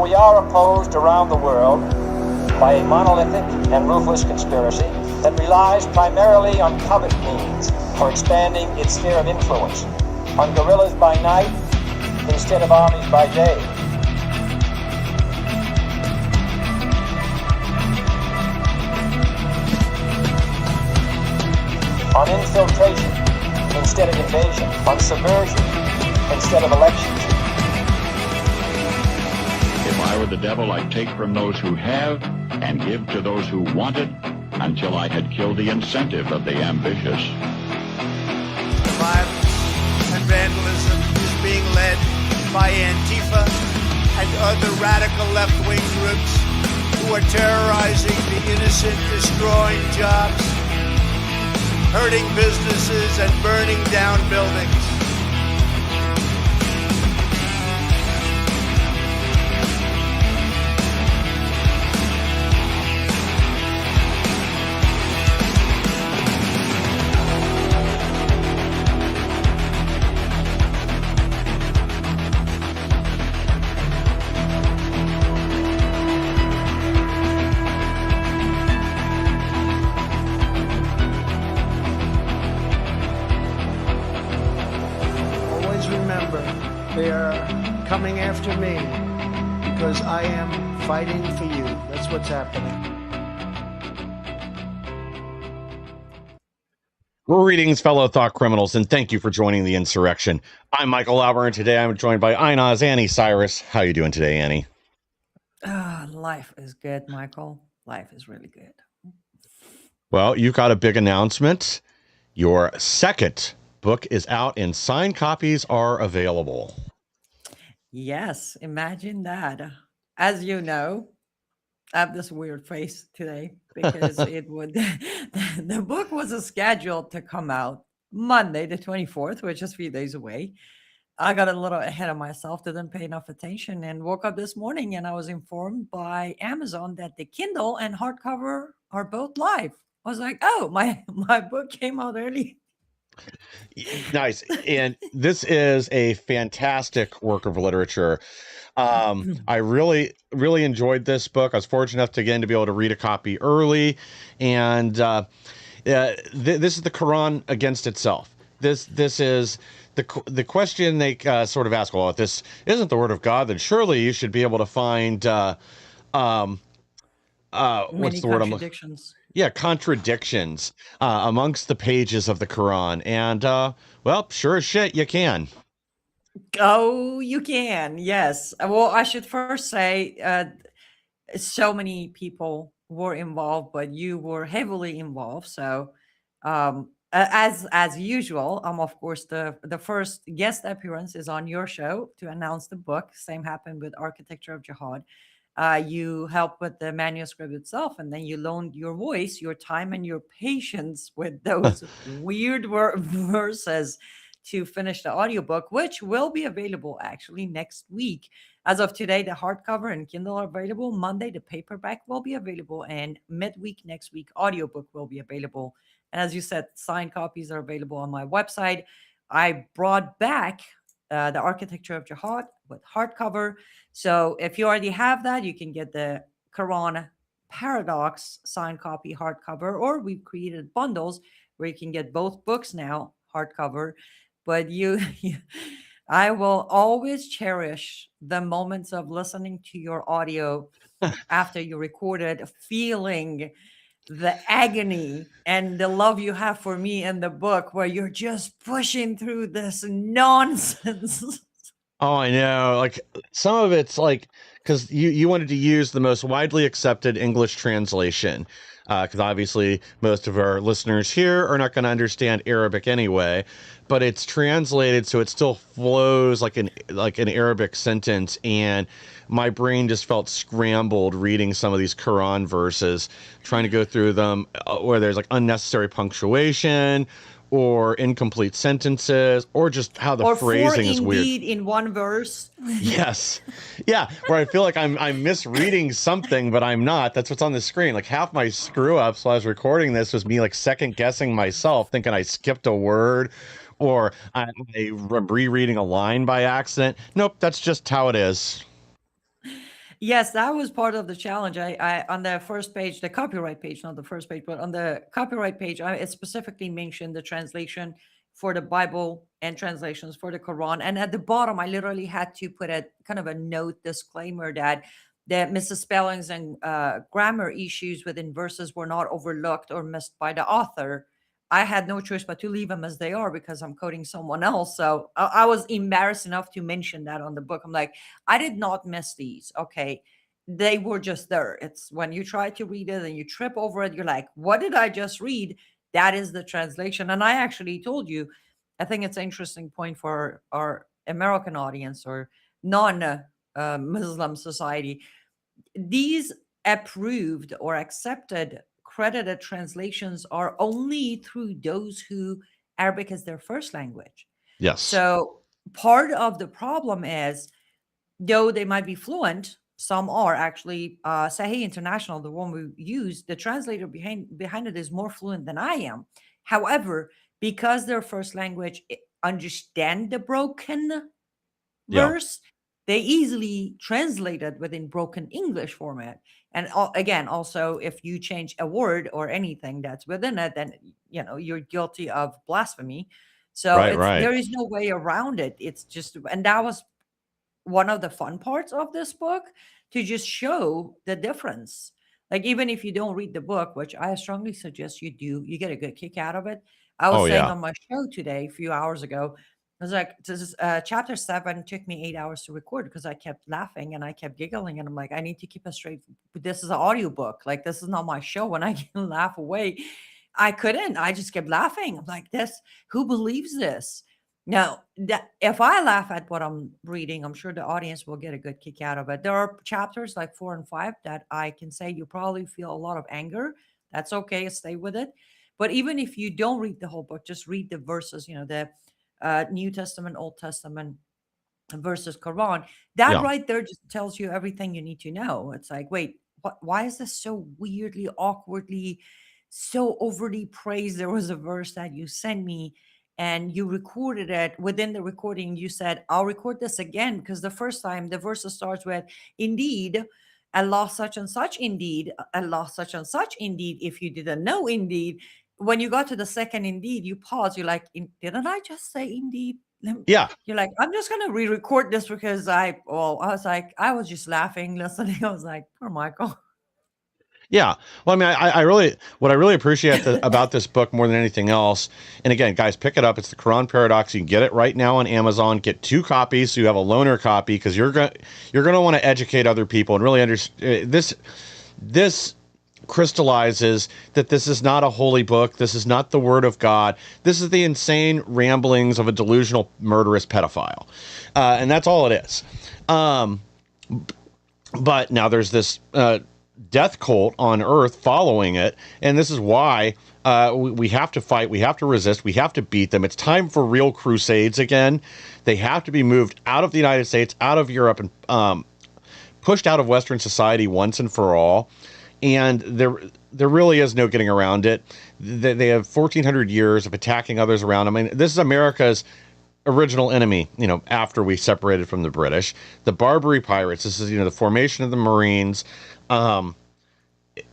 we are opposed around the world by a monolithic and ruthless conspiracy that relies primarily on covert means for expanding its sphere of influence, on guerrillas by night instead of armies by day. On infiltration instead of invasion, on subversion instead of elections. If I were the devil, I'd take from those who have and give to those who want it until I had killed the incentive of the ambitious. Violence and vandalism is being led by Antifa and other radical left-wing groups who are terrorizing the innocent, destroying jobs, hurting businesses, and burning down buildings. They are coming after me because I am fighting for you. That's what's happening. Greetings, fellow thought criminals, and thank you for joining the insurrection. I'm Michael Lauber, and today I'm joined by Inaz Annie Cyrus. How are you doing today, Annie? Life is good, Michael. Life is really good. Well, you've got a big announcement. Your second book is out and signed copies are available. Yes, imagine that. As you know, I have this weird face today because the book was scheduled to come out Monday the 24th, which is 3 days away. I got a little ahead of myself, didn't pay enough attention, and woke up this morning and I was informed by Amazon that the Kindle and hardcover are both live. I was like, oh, my book came out early. Nice. And this is a fantastic work of literature. I really enjoyed this book. I was fortunate enough to again to be able to read a copy early, and this is the Quran against itself. This is the question they sort of ask. Well, if this isn't the word of God, then surely you should be able to find what's the word? Contradictions. Yeah, contradictions amongst the pages of the Quran. And, well, sure as shit, you can. Oh, you can. Yes. Well, I should first say so many people were involved, but you were heavily involved. So as usual, of course, the first guest appearance is on your show to announce the book. Same happened with Architecture of Jihad. You help with the manuscript itself, and then you loaned your voice, your time, and your patience with those weird verses to finish the audiobook, which will be available actually next week. As of today, the hardcover and Kindle are available. Monday, the paperback will be available, and midweek next week, audiobook will be available. And as you said, signed copies are available on my website. I brought back the Architecture of Jihad with hardcover. So if you already have that, you can get the Quran Paradox signed copy hardcover, or we've created bundles where you can get both books now hardcover. But I will always cherish the moments of listening to your audio after you recorded, feeling the agony and the love you have for me in the book, where you're just pushing through this nonsense. Oh, I know. Like some of it's like because you wanted to use the most widely accepted English translation, because obviously most of our listeners here are not going to understand Arabic anyway, but it's translated so it still flows like an Arabic sentence, and my brain just felt scrambled reading some of these Quran verses, trying to go through them where there's like unnecessary punctuation or incomplete sentences, or just how the phrasing is weird. In one verse. Yes. Yeah. Where I feel like I'm misreading something, but I'm not. That's what's on the screen. Like half my screw ups while I was recording this was me like second guessing myself, thinking I skipped a word or I'm rereading a line by accident. Nope. That's just how it is. Yes, that was part of the challenge. I on the first page, the copyright page, not the first page, but on the copyright page, it specifically mentioned the translation for the Bible and translations for the Quran. And at the bottom, I literally had to put a kind of a note disclaimer that misspellings and grammar issues within verses were not overlooked or missed by the author. I had no choice but to leave them as they are because I'm coding someone else. So I was embarrassed enough to mention that on the book. I'm like, I did not miss these. Okay. They were just there. It's when you try to read it and you trip over it, you're like, what did I just read? That is the translation. And I actually told you, I think it's an interesting point for our American audience or non Muslim society. These approved or accepted credited translations are only through those who Arabic is their first language. Yes. So part of the problem is, though they might be fluent, some are actually. Sahih International, the one we use, the translator behind it is more fluent than I am. However, because their first language understand the broken Yeah. verse, they easily translate it within broken English format. And again, also, if you change a word or anything that's within it, then you're guilty of blasphemy. So Right. Right. there is no way around it. It's just, and that was one of the fun parts of this book, to just show the difference. Like, even if you don't read the book, which I strongly suggest you do, you get a good kick out of it. I was Oh saying yeah. on my show today, a few hours ago, I was like, this is chapter 7 took me 8 hours to record because I kept laughing and I kept giggling. And I'm like, I need to keep a straight. This is an audiobook. Like, this is not my show. When I can laugh away, I couldn't. I just kept laughing. I'm like, this, who believes this? Now, that if I laugh at what I'm reading, I'm sure the audience will get a good kick out of it. There are chapters like 4 and 5 that I can say you probably feel a lot of anger. That's okay. Stay with it. But even if you don't read the whole book, just read the verses, the New Testament, Old Testament versus Quran. That Yeah. right there just tells you everything you need to know. It's like, wait, why is this so weirdly, awkwardly, so overly praised? There was a verse that you sent me and you recorded it. Within the recording, you said, I'll record this again because the first time the verse starts with, indeed, Allah such and such, indeed, Allah such and such, indeed, if you didn't know, indeed. When you got to the second indeed, you pause. You're like, didn't I just say indeed? Yeah. You're like, I'm just gonna re-record this because I was like, I was just laughing, listening. I was like, poor Michael. Yeah. Well, I mean, what I really appreciate about this book more than anything else, and again, guys, pick it up. It's the Quran Paradox. You can get it right now on Amazon. Get 2 copies so you have a loaner copy, because you're gonna want to educate other people and really understand this crystallizes that this is not a holy book. This is not the word of God. This is the insane ramblings of a delusional, murderous pedophile, and that's all it is. But now there's this death cult on Earth following it, and this is why we have to fight, we have to resist, we have to beat them. It's time for real crusades again. They have to be moved out of the United States, out of Europe, and pushed out of Western society once and for all. And there really is no getting around it. They have 1,400 years of attacking others around. I mean, this is America's original enemy, after we separated from the British. The Barbary Pirates, this is, the formation of the Marines,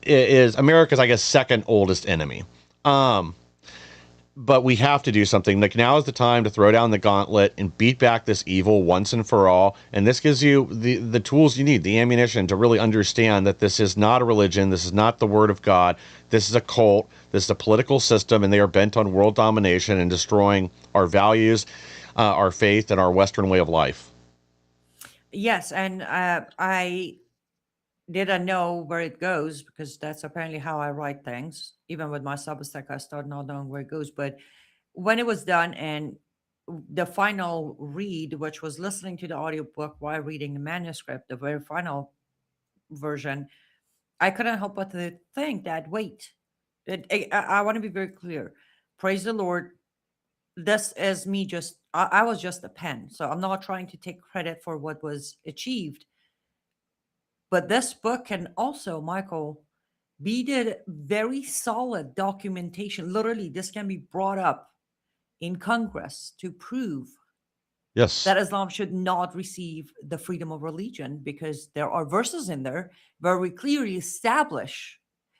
is America's, I guess, second oldest enemy. But we have to do something. Like, now is the time to throw down the gauntlet and beat back this evil once and for all. And this gives you the tools you need, the ammunition to really understand that this is not a religion. This is not the word of God. This is a cult. This is a political system, and they are bent on world domination and destroying our values, our faith, and our Western way of life. Yes, and I didn't know where it goes because that's apparently how I write things. Even with my Substack, I start not knowing where it goes. But when it was done and the final read, which was listening to the audiobook while reading the manuscript, the very final version, I couldn't help but to think that, wait, I want to be very clear. Praise the Lord. This is me I was just a pen. So I'm not trying to take credit for what was achieved. But this book can also, Michael, be the very solid documentation. Literally, this can be brought up in Congress to prove Yes. that Islam should not receive the freedom of religion, because there are verses in there where we clearly establish,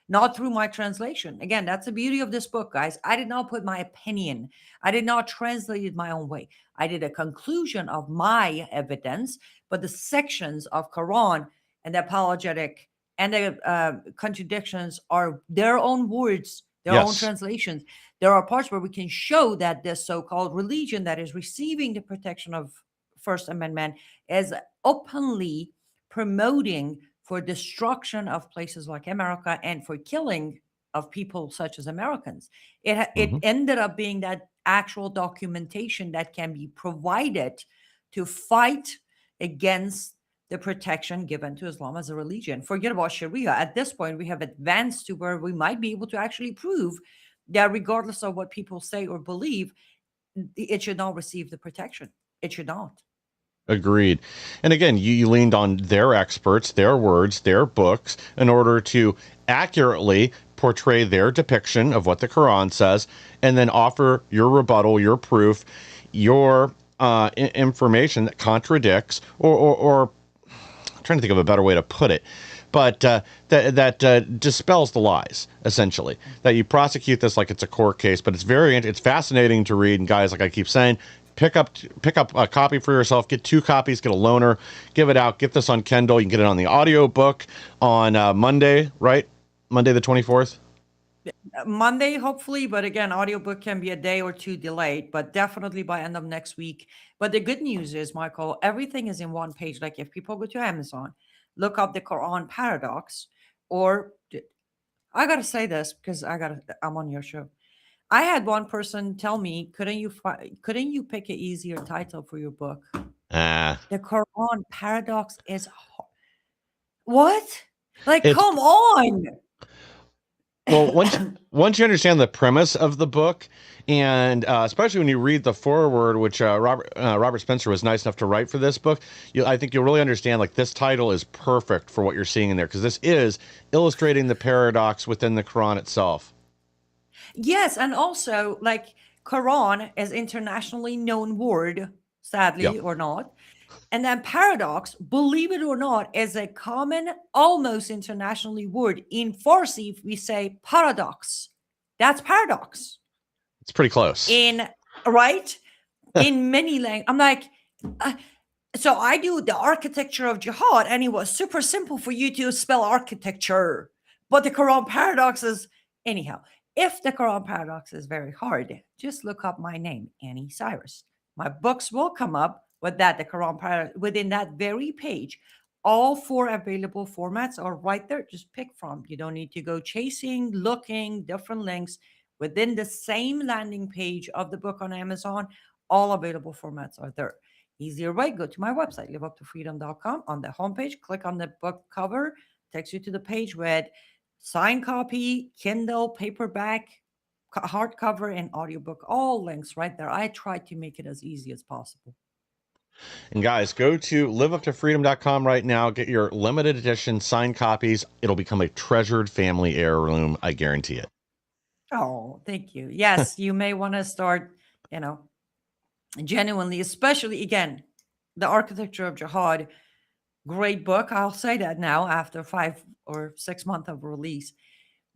not through my translation. Again, that's the beauty of this book, guys. I did not put my opinion, I did not translate it my own way. I did a conclusion of my evidence, but the sections of Quran and the apologetic and the contradictions are their own words, their own Yes. translations. There are parts where we can show that this so-called religion that is receiving the protection of First Amendment is openly promoting for destruction of places like America and for killing of people such as Americans. It ended up being that actual documentation that can be provided to fight against the protection given to Islam as a religion. Forget about Sharia. At this point, we have advanced to where we might be able to actually prove that regardless of what people say or believe, it should not receive the protection. It should not. Agreed. And again, you leaned on their experts, their words, their books in order to accurately portray their depiction of what the Quran says, and then offer your rebuttal, your proof, your information that contradicts or I'm trying to think of a better way to put it, but that dispels the lies, essentially. That you prosecute this like it's a court case, but it's fascinating to read. And guys, like I keep saying, pick up a copy for yourself. Get 2 copies. Get a loaner. Give it out. Get this on Kindle. You can get it on the audio book on Monday, right? Monday the 24th. Monday, hopefully, but again, audiobook can be a day or 2 delayed, but definitely by end of next week. But the good news is, Michael, everything is in one page. Like if people go to Amazon, look up the Quran Paradox, or I gotta say this because I'm on your show. I had one person tell me, couldn't you pick an easier title for your book? The Quran Paradox is what? Like, It's come on. Well, once you understand the premise of the book, and especially when you read the foreword, which Robert Spencer was nice enough to write for this book, I think you'll really understand. Like, this title is perfect for what you're seeing in there, because this is illustrating the paradox within the Quran itself. Yes, and also like Quran is internationally known word, sadly or not. And then paradox, believe it or not, is a common, almost internationally word. In Farsi, if we say paradox, that's paradox. It's pretty close. Right? In many languages. I'm like, so I do the architecture of jihad, and it was super simple for you to spell architecture. But the Quran paradox is, anyhow, if the Quran paradox is very hard, just look up my name, Annie Cyrus. My books will come up with that, the Quran paradox, within that very page. All 4 available formats are right there. Just pick from. You don't need to go chasing, looking, different links. Within the same landing page of the book on Amazon, all available formats are there. Easier way, go to my website, liveuptofreedom.com. On the homepage, click on the book cover, takes you to the page with signed copy, Kindle, paperback, hardcover, and audiobook. All links right there. I tried to make it as easy as possible. And guys, go to liveuptofreedom.com right now. Get your limited edition signed copies. It'll become a treasured family heirloom. I guarantee it. Oh, thank you. Yes, you may want to start, genuinely, especially again, The Architecture of Jihad. Great book. I'll say that now after 5 or 6 months of release.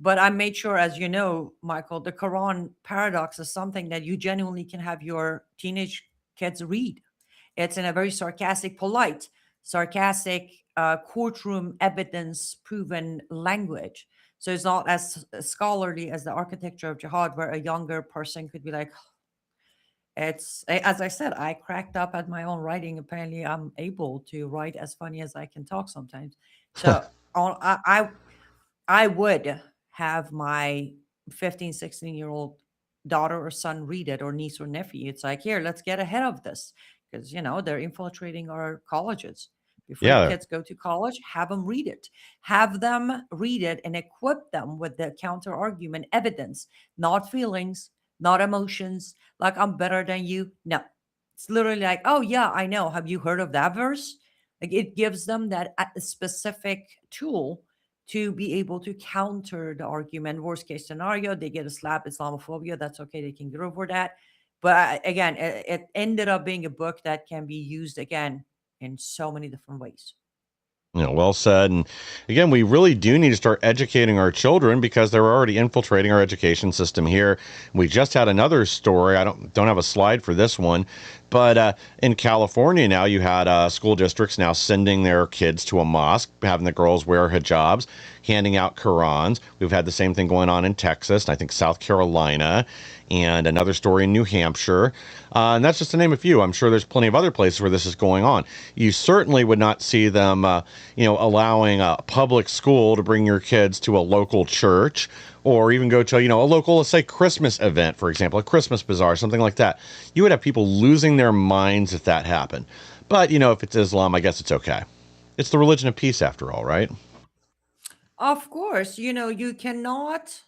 But I made sure, as you know, Michael, the Quran paradox is something that you genuinely can have your teenage kids read. It's in a very sarcastic, courtroom evidence proven language. So it's not as scholarly as The Architecture of Jihad, where a younger person could be like, it's, as I said, I cracked up at my own writing. Apparently, I'm able to write as funny as I can talk sometimes. So I would have my 15, 16-year-old daughter or son read it, or niece or nephew. It's like, here, let's get ahead of this, because they're infiltrating our colleges. Before your kids go to college, have them read it. Have them read it and equip them with the counter argument evidence, not feelings, not emotions, like I'm better than you. No, it's literally like, oh yeah, I know. Have you heard of that verse? Like, it gives them that specific tool to be able to counter the argument. Worst case scenario, they get a slap, Islamophobia. That's okay. They can get over that. But again, it ended up being a book that can be used again in so many different ways. Well said. And again, we really do need to start educating our children because they're already infiltrating our education system here. We just had another story. I don't have a slide for this one, but in California now, you had school districts now sending their kids to a mosque, having the girls wear hijabs, handing out Qurans. We've had the same thing going on in Texas, and I think South Carolina, and another story in New Hampshire. And that's just to name a few. I'm sure there's plenty of other places where this is going on. You certainly would not see them, allowing a public school to bring your kids to a local church or even go to, a local, let's say, Christmas event, for example, a Christmas bazaar, something like that. You would have people losing their minds if that happened. But, if it's Islam, I guess it's okay. It's the religion of peace after all, right? Of course, you cannot.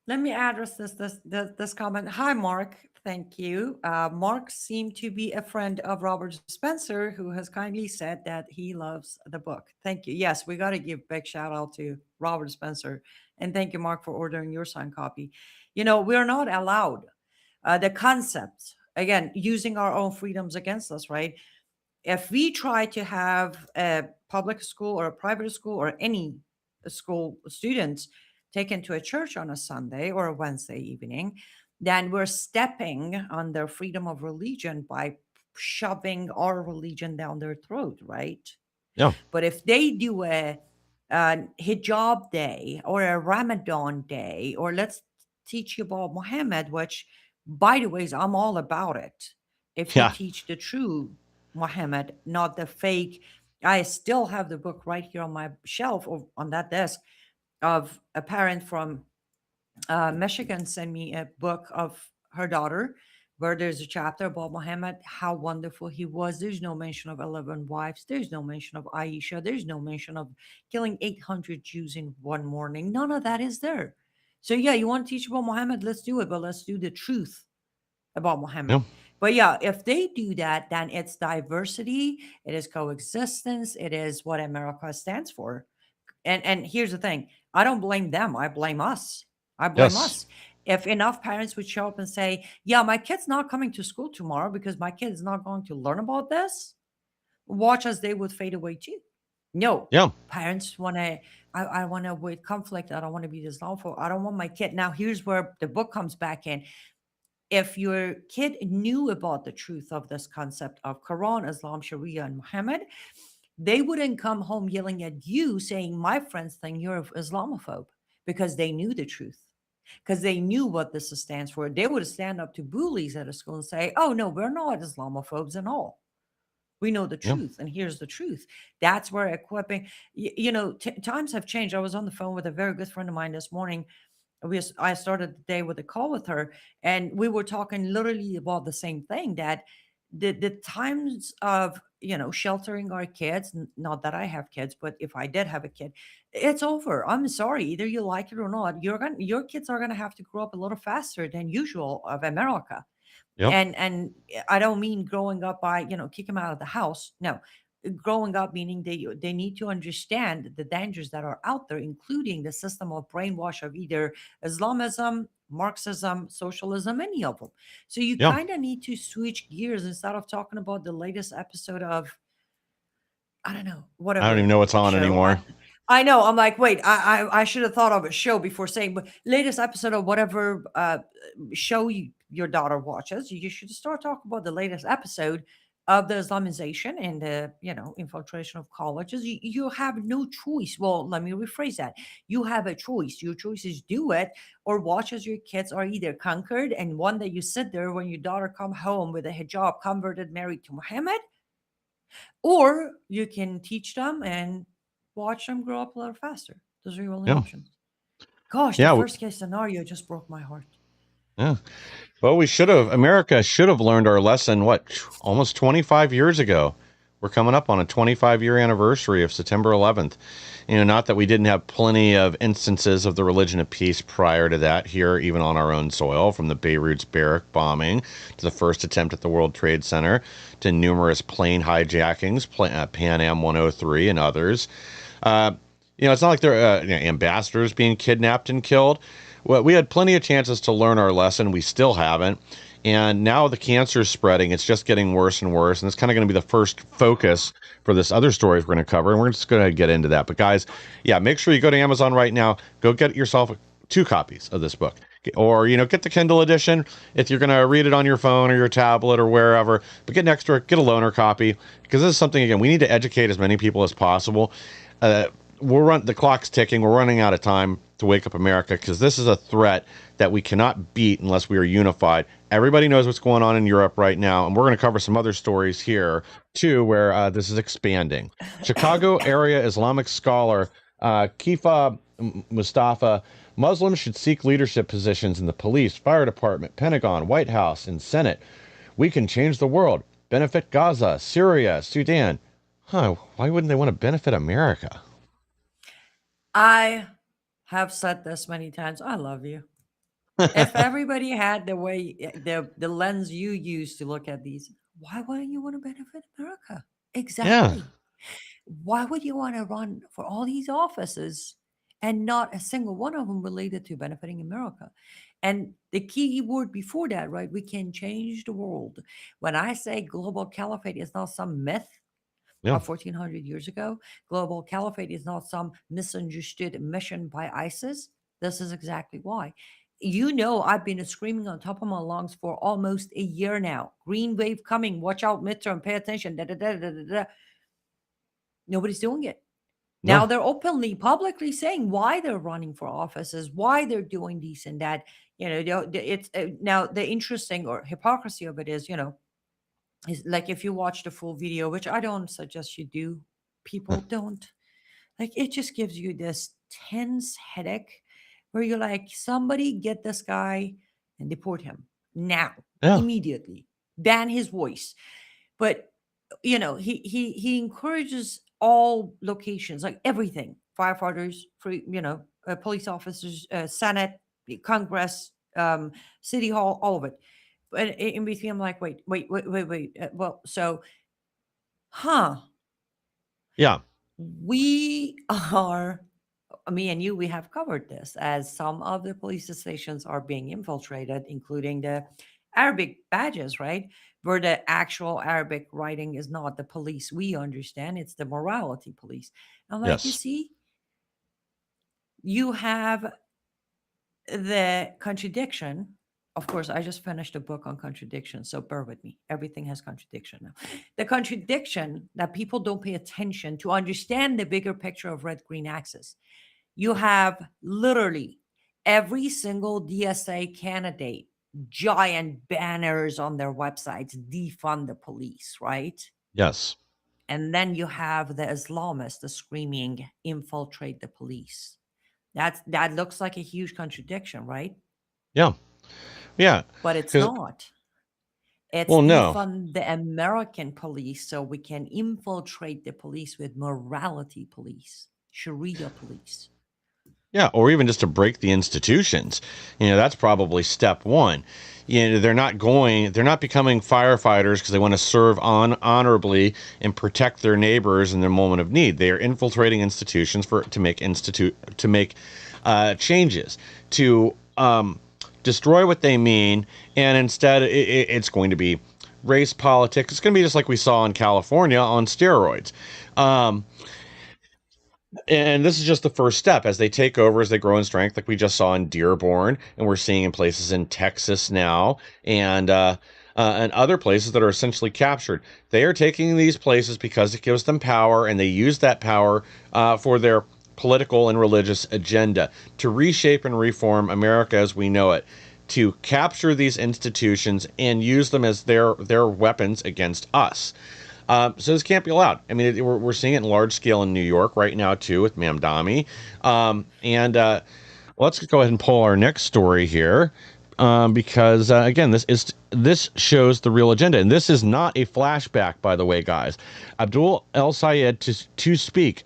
Let me address this comment. Hi, Mark. Thank you. Mark seemed to be a friend of Robert Spencer, who has kindly said that he loves the book. Thank you. Yes, we got to give big shout out to Robert Spencer, and thank you, Mark, for ordering your signed copy. We're not allowed the concept again using our own freedoms against us, right? If we try to have a public school or a private school or any school students taken to a church on a Sunday or a Wednesday evening, then we're stepping on their freedom of religion by shoving our religion down their throat, right? Yeah. But if they do a hijab day or a Ramadan day, or let's teach you about Muhammad, which, by the way, I'm all about it. If you Yeah. teach the true Muhammad, not the fake. I still have the book right here on my shelf or on that desk of a parent from Michigan sent me a book of her daughter where there's a chapter about Muhammad, how wonderful he was. There's no mention of 11 wives. There's no mention of Aisha. There's no mention of killing 800 Jews in one morning. None of that is there. So, yeah, you want to teach about Muhammad? Let's do it, but let's do the truth about Muhammad. Yeah. But yeah, if they do that, then it's diversity, it is coexistence, it is what America stands for. And here's the thing, I don't blame them, I blame us. I blame Yes. us. If enough parents would show up and say, yeah, my kid's not coming to school tomorrow because my kid is not going to learn about this, watch as they would fade away too. No, Yeah. parents want to, I want to avoid conflict. I don't want to be Islamophobe. I don't want my kid. Now, here's where the book comes back in. If your kid knew about the truth of this concept of Quran, Islam, Sharia, and Muhammad, they wouldn't come home yelling at you saying, my friends think you're Islamophobe, because they knew the truth, because they knew what this stands for. They would stand up to bullies at a school and say, oh, no, we're not Islamophobes at all. We know the Yeah. truth, and here's the truth. That's where equipping, times have changed. I was on the phone with a very good friend of mine this morning. I started the day with a call with her, and we were talking literally about the same thing, that the times of sheltering our kids, not that I have kids, but if I did have a kid, it's over. I'm sorry, either you like it or not, your kids are gonna have to grow up a little faster than usual of America. Yep. And I don't mean growing up by kick them out of the house. No, growing up meaning they need to understand the dangers that are out there, including the system of brainwash of either Islamism, Marxism, socialism, any of them. So you Yeah. kind of need to switch gears instead of talking about the latest episode of, I don't know, I whatever don't even know what's on show. anymore. I know. I'm like, wait, I should have thought of a show before saying, but latest episode of whatever show your daughter watches. You should start talking about the latest episode of the Islamization and the infiltration of colleges. You have no choice. Well, let me rephrase that. You have a choice. Your choice is do it or watch as your kids are either conquered, and one day you sit there when your daughter come home with a hijab, converted, married to Muhammad, or you can teach them and watch them grow up a little faster. Those are your only Yeah. options. Gosh, Yeah. the worst case scenario just broke my heart. Yeah. Well, America should have learned our lesson, almost 25 years ago. We're coming up on a 25-year anniversary of September 11th. Not that we didn't have plenty of instances of the religion of peace prior to that here, even on our own soil, from the Beirut's barrack bombing to the first attempt at the World Trade Center to numerous plane hijackings, Pan Am 103 and others. It's not like they're ambassadors being kidnapped and killed. well, we had plenty of chances to learn our lesson. We still haven't. And now the cancer is spreading. It's just getting worse and worse. And it's kind of going to be the first focus for this other story we're going to cover. And we're just going to get into that. But guys, yeah, make sure you go to Amazon right now. Go get yourself 2 copies of this book. Or, get the Kindle edition if you're going to read it on your phone or your tablet or wherever. But get an extra, get a loaner copy. Because this is something, again, we need to educate as many people as possible. The clock's ticking. We're running out of time to wake up America, because this is a threat that we cannot beat unless we are unified. Everybody knows what's going on in Europe right now, and we're going to cover some other stories here too, where this is expanding. Chicago area Islamic scholar Kifa Mustafa: Muslims should seek leadership positions in the police, fire department, Pentagon, White House, and Senate. We can change the world, benefit Gaza, Syria, Sudan. Why wouldn't they want to benefit America? I have said this many times. I love you. If everybody had the way the lens you use to look at these, why wouldn't you want to benefit America? Exactly. Why would you want to run for all these offices and not a single one of them related to benefiting America? And the key word before that, right? We can change the world. When I say global caliphate is not some myth of 1400 years ago, global caliphate is not some misunderstood mission by ISIS. This is exactly why. I've been screaming on top of my lungs for almost a year now. Green wave coming. Watch out, midterm. Pay attention. Da, da, da, da, da, da. Nobody's doing it. Now they're openly, publicly saying why they're running for offices, why they're doing this and that. It's now the interesting or hypocrisy of it is, is like if you watch the full video, which I don't suggest you do. People don't. Like, it just gives you this tense headache where you're like, somebody get this guy and deport him now, immediately, ban his voice. But he encourages all locations, like everything, firefighters, police officers, Senate, Congress, City Hall, all of it. But in between, I'm like, wait. Yeah. We are, me and you, we have covered this, as some of the police stations are being infiltrated, including the Arabic badges, right? Where the actual Arabic writing is not the police we understand, it's the morality police. I'm like, you see, you have the contradiction. Of course, I just finished a book on contradiction, so bear with me. Everything has contradiction now. The contradiction that people don't pay attention to understand the bigger picture of red-green axis. You have literally every single DSA candidate, giant banners on their websites, defund the police, right? Yes. And then you have the Islamists screaming, infiltrate the police. That looks like a huge contradiction, right? Yeah. But it's not. It's defund the American police so we can infiltrate the police with morality police, Sharia police. Yeah, or even just to break the institutions. That's probably step one. They're not becoming firefighters because they want to serve honorably and protect their neighbors in their moment of need. They are infiltrating institutions to make changes, to destroy what they mean, and instead it's going to be race politics. It's going to be just like we saw in California on steroids. And this is just the first step as they take over, as they grow in strength, like we just saw in Dearborn, and we're seeing in places in Texas now, and other places that are essentially captured. They are taking these places because it gives them power, and they use that power for their political and religious agenda to reshape and reform America as we know it, to capture these institutions and use them as their weapons against us. So this can't be allowed. I mean, we're seeing it in large scale in New York right now, too, with Mamdani. Let's go ahead and pull our next story here, because, again, this shows the real agenda. And this is not a flashback, by the way, guys. Abdul El-Sayed to speak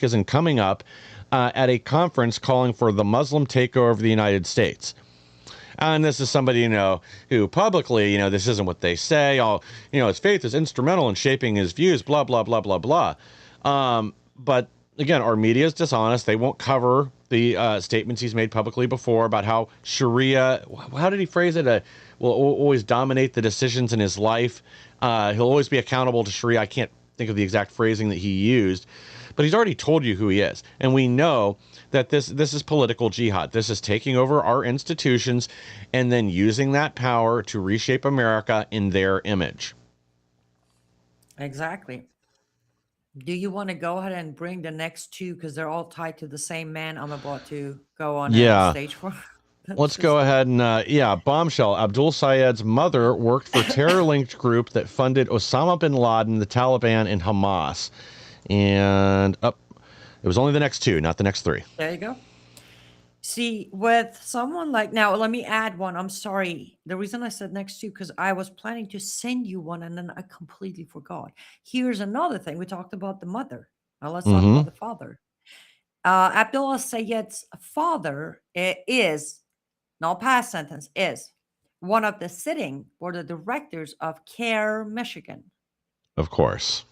as in coming up at a conference calling for the Muslim takeover of the United States. And this is somebody, who publicly, this isn't what they say. His faith is instrumental in shaping his views, blah, blah, blah, blah, blah. But again, our media is dishonest. They won't cover the statements he's made publicly before about how Sharia, how did he phrase it? Will always dominate the decisions in his life. He'll always be accountable to Sharia. I can't think of the exact phrasing that he used, but he's already told you who he is. And we know that this is political jihad. This is taking over our institutions and then using that power to reshape America in their image. Exactly. Do you want to go ahead and bring the next two, because they're all tied to the same man I'm about to go on Yeah. stage for? Let's go ahead and, bombshell. Abdul Sayed's mother worked for terror-linked group that funded Osama bin Laden, the Taliban, and Hamas. And it was only the next two, not the next three. There you go. See, with someone like, now let me add one. I'm sorry. The reason I said next two, because I was planning to send you one and then I completely forgot. Here's another thing. We talked about the mother. Now let's talk about the father. Abdullah Sayed's father is, now past sentence, is one of the sitting board of directors of CARE Michigan. Of course.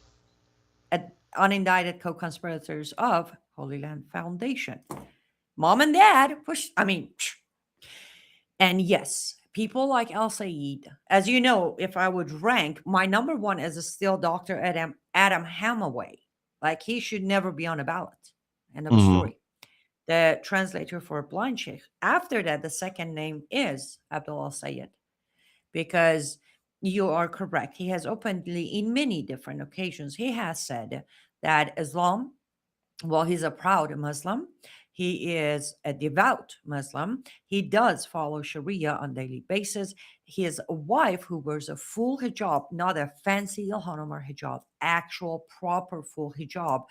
Unindicted co-conspirators of Holy Land Foundation. Mom and dad and yes, people like Al Sayed, as you know, if I would rank, my number one is still Dr. Adam Hamaway. Like, he should never be on a ballot. End of story. The translator for Blind Sheikh. After that, the second name is Abdullah Sayed, because you are correct. He has openly, in many different occasions, he has said that Islam, well, he's a proud Muslim. He is a devout Muslim. He does follow Sharia on a daily basis. His wife, who wears a full hijab, not a fancy Ilhan Omar hijab, actual proper full hijab.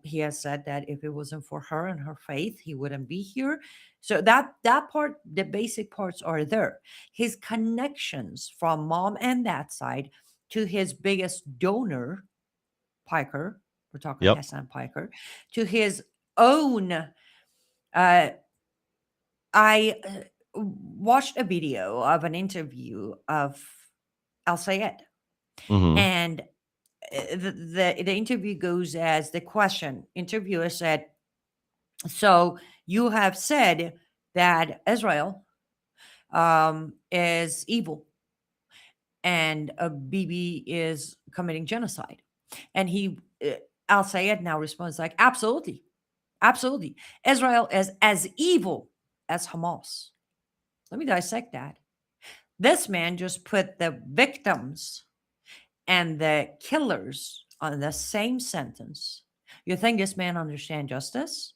He has said that if it wasn't for her and her faith, he wouldn't be here. So that part, the basic parts are there. His connections from mom and dad side to his biggest donor, Piker, we're talking Hassan Piker, to his own. I watched a video of an interview of Al Sayed, and the interview goes as the question. Interviewer said, "So you have said that Israel is evil, and Bibi is committing genocide," and Al Sayed now responds like, "Absolutely. Absolutely. Israel is as evil as Hamas." Let me dissect that. This man just put the victims and the killers on the same sentence. You think this man understands justice?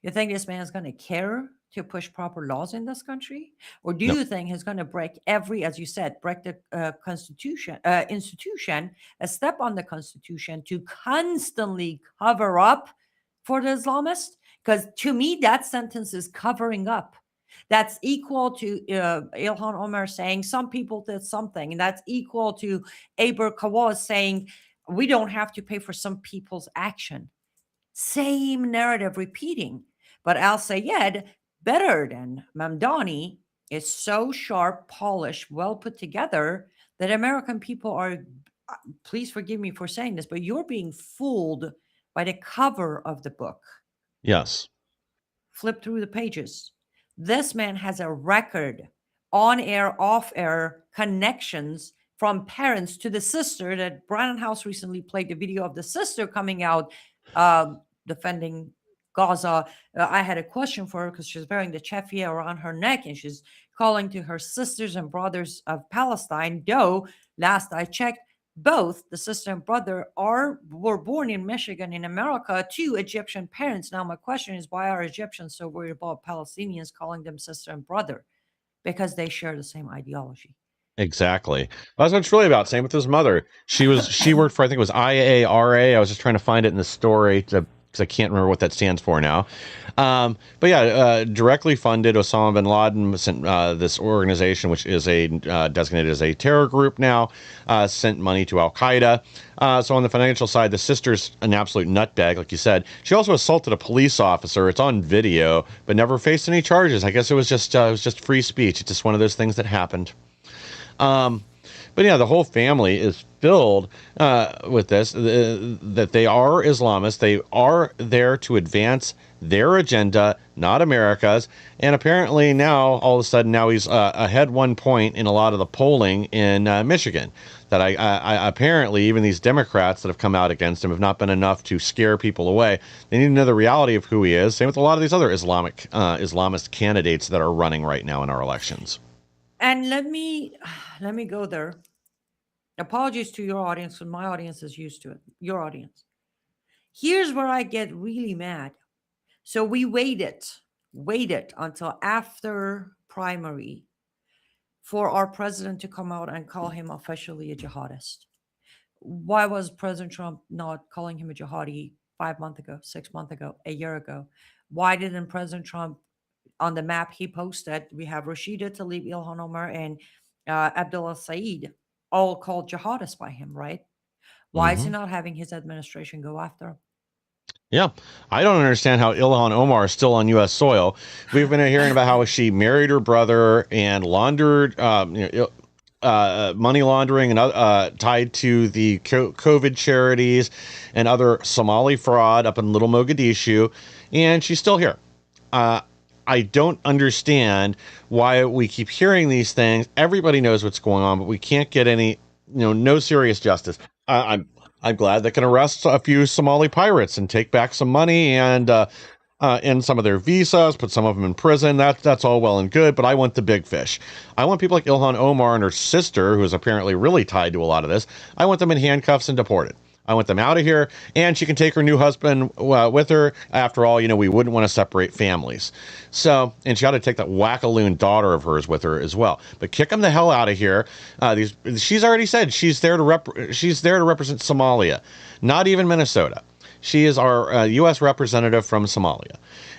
You think this man is going to care to push proper laws in this country? Or do you think he's going to break as you said, break the institution, a step on the Constitution to constantly cover up for the Islamists? Because to me, that sentence is covering up. That's equal to Ilhan Omar saying some people did something. And that's equal to Aber Kawaz saying we don't have to pay for some people's action. Same narrative repeating. But Al Sayed, better than Mamdani, is so sharp, polished, well put together that American people are, please forgive me for saying this, but you're being fooled by the cover of the book. Yes. Flip through the pages. This man has a record, on air, off air connections from parents to the sister that Brannon House recently played the video of the sister coming out defending Gaza. I had a question for her because she's wearing the chefia around her neck and she's calling to her sisters and brothers of Palestine. Though last I checked, both the sister and brother were born in Michigan in America to Egyptian parents. Now my question is, why are Egyptians so worried about Palestinians calling them sister and brother? Because they share the same ideology. Exactly. That's what it's really about. Same with his mother. She worked for, I think it was IARA. I was just trying to find it in the story because I can't remember what that stands for now. Directly funded Osama bin Laden, sent this organization, which is designated as a terror group now, sent money to Al Qaeda. So on the financial side, the sister's an absolute nutbag, like you said. She also assaulted a police officer. It's on video, but never faced any charges. I guess it was just free speech. It's just one of those things that happened. But yeah, the whole family is filled with this, that they are Islamists. They are there to advance their agenda, not America's. And apparently now, all of a sudden, now he's ahead 1 point in a lot of the polling in Michigan. That I apparently even these Democrats that have come out against him have not been enough to scare people away. They need to know the reality of who he is. Same with a lot of these other Islamist candidates that are running right now in our elections. And let me go there. Apologies to your audience, and my audience is used to it. Your audience. Here's where I get really mad. So we waited until after primary for our president to come out and call him officially a jihadist. Why was President Trump not calling him a jihadi 5 months ago, 6 months ago, a year ago? Why didn't President Trump, on the map he posted, we have Rashida Tlaib, Ilhan Omar, and Abdullah Saeed, all called jihadists by him, right? Why is he not having his administration go after him? Yeah, I don't understand how Ilhan Omar is still on U.S. soil. We've been hearing about how she married her brother and laundered money laundering and tied to the COVID charities and other Somali fraud up in Little Mogadishu, and she's still here. I don't understand why we keep hearing these things. Everybody knows what's going on, but we can't get any, no serious justice. I'm glad they can arrest a few Somali pirates and take back some money and end some of their visas, put some of them in prison. That's all well and good, but I want the big fish. I want people like Ilhan Omar and her sister, who is apparently really tied to a lot of this. I want them in handcuffs and deported. I want them out of here, and she can take her new husband with her. After all, we wouldn't want to separate families. So, and she ought to take that wackaloon daughter of hers with her as well. But kick them the hell out of here. She's already said she's there to represent Somalia, not even Minnesota. She is our U.S. representative from Somalia.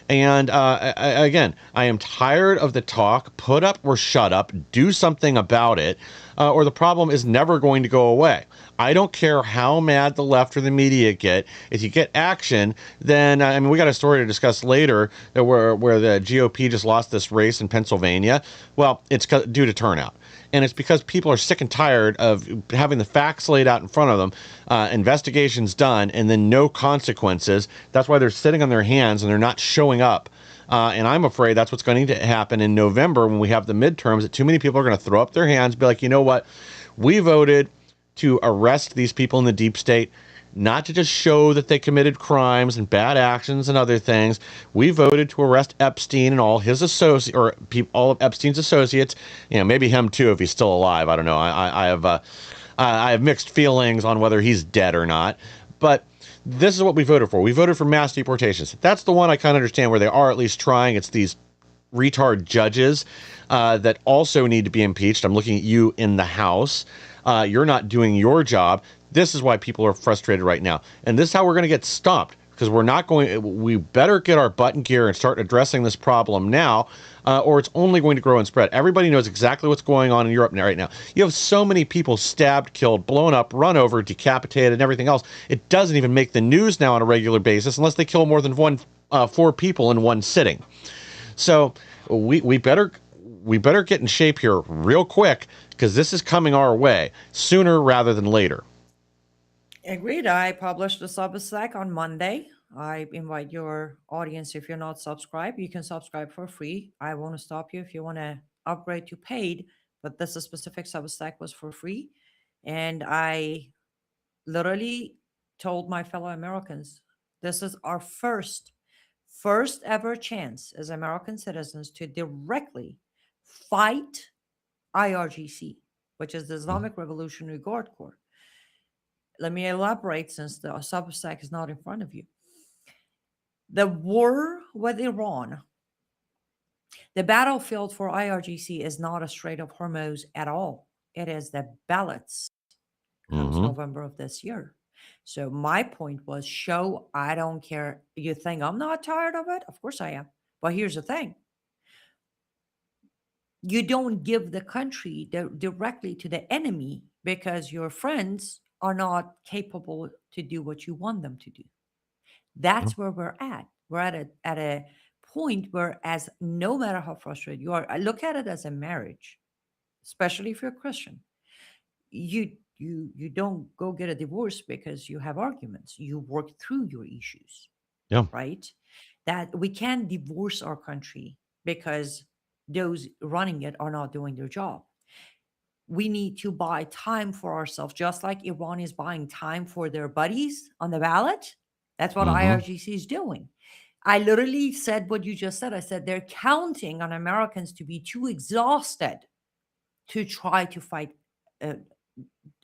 And again, I am tired of the talk. Put up or shut up. Do something about it, or the problem is never going to go away. I don't care how mad the left or the media get. If you get action, then we got a story to discuss later where the GOP just lost this race in Pennsylvania. Well, it's due to turnout. And it's because people are sick and tired of having the facts laid out in front of them, investigations done, and then no consequences. That's why they're sitting on their hands and they're not showing up. And I'm afraid that's what's going to happen in November when we have the midterms, that too many people are going to throw up their hands, be like, you know what? We voted to arrest these people in the deep state, not to just show that they committed crimes and bad actions and other things. We voted to arrest Epstein and all his associates, or all of Epstein's associates. Maybe him too if he's still alive. I don't know. I have mixed feelings on whether he's dead or not. But this is what we voted for. We voted for mass deportations. That's the one I kind of understand where they are at least trying. It's these retard judges that also need to be impeached. I'm looking at you in the House. You're not doing your job. This is why people are frustrated right now. And this is how we're going to get stopped, because we better get our butt in gear and start addressing this problem now, or it's only going to grow and spread. Everybody knows exactly what's going on in Europe right now. You have so many people stabbed, killed, blown up, run over, decapitated, and everything else. It doesn't even make the news now on a regular basis unless they kill more than 4 people in one sitting. So we better get in shape here real quick, because this is coming our way sooner rather than later. Agreed. I published the Substack on Monday. I invite your audience, if you're not subscribed, you can subscribe for free. I won't stop you if you want to upgrade to paid, but this specific Substack was for free. And I literally told my fellow Americans, this is our first ever chance as American citizens to directly fight IRGC, which is the Islamic Revolutionary Guard Corps. Let me elaborate, since the Substack is not in front of you. The war with Iran, the battlefield for IRGC is not a Strait of Hormuz at all. It is the ballots comes November of this year. So my point was, I don't care. You think I'm not tired of it? Of course I am. But here's the thing. You don't give the country directly to the enemy because your friends are not capable to do what you want them to do. That's where we're at. We're at a point where, as no matter how frustrated you are, I look at it as a marriage, especially if you're a Christian. you don't go get a divorce because you have arguments. You work through your issues, Yeah. right? That we can't divorce our country because those running it are not doing their job. We need to buy time for ourselves, just like Iran is buying time for their buddies on the ballot. That's what Hmm. IRGC is doing. I literally said what you just said. I said they're counting on Americans to be too exhausted to try to fight uh,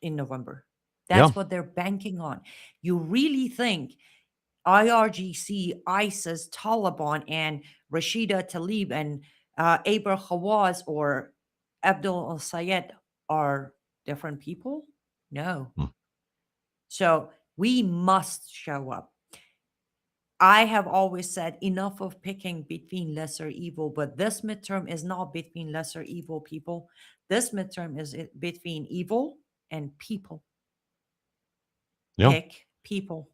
in November. Yeah. That's what they're banking on. You really think IRGC, ISIS, Taliban, and Rashida Tlaib and Aber Khawaz or Abdul al Sayed are different people? No. Hmm. So we must show up. I have always said enough of picking between lesser evil, but this midterm is not between lesser evil people. This midterm is between evil and people. Yeah. Pick people.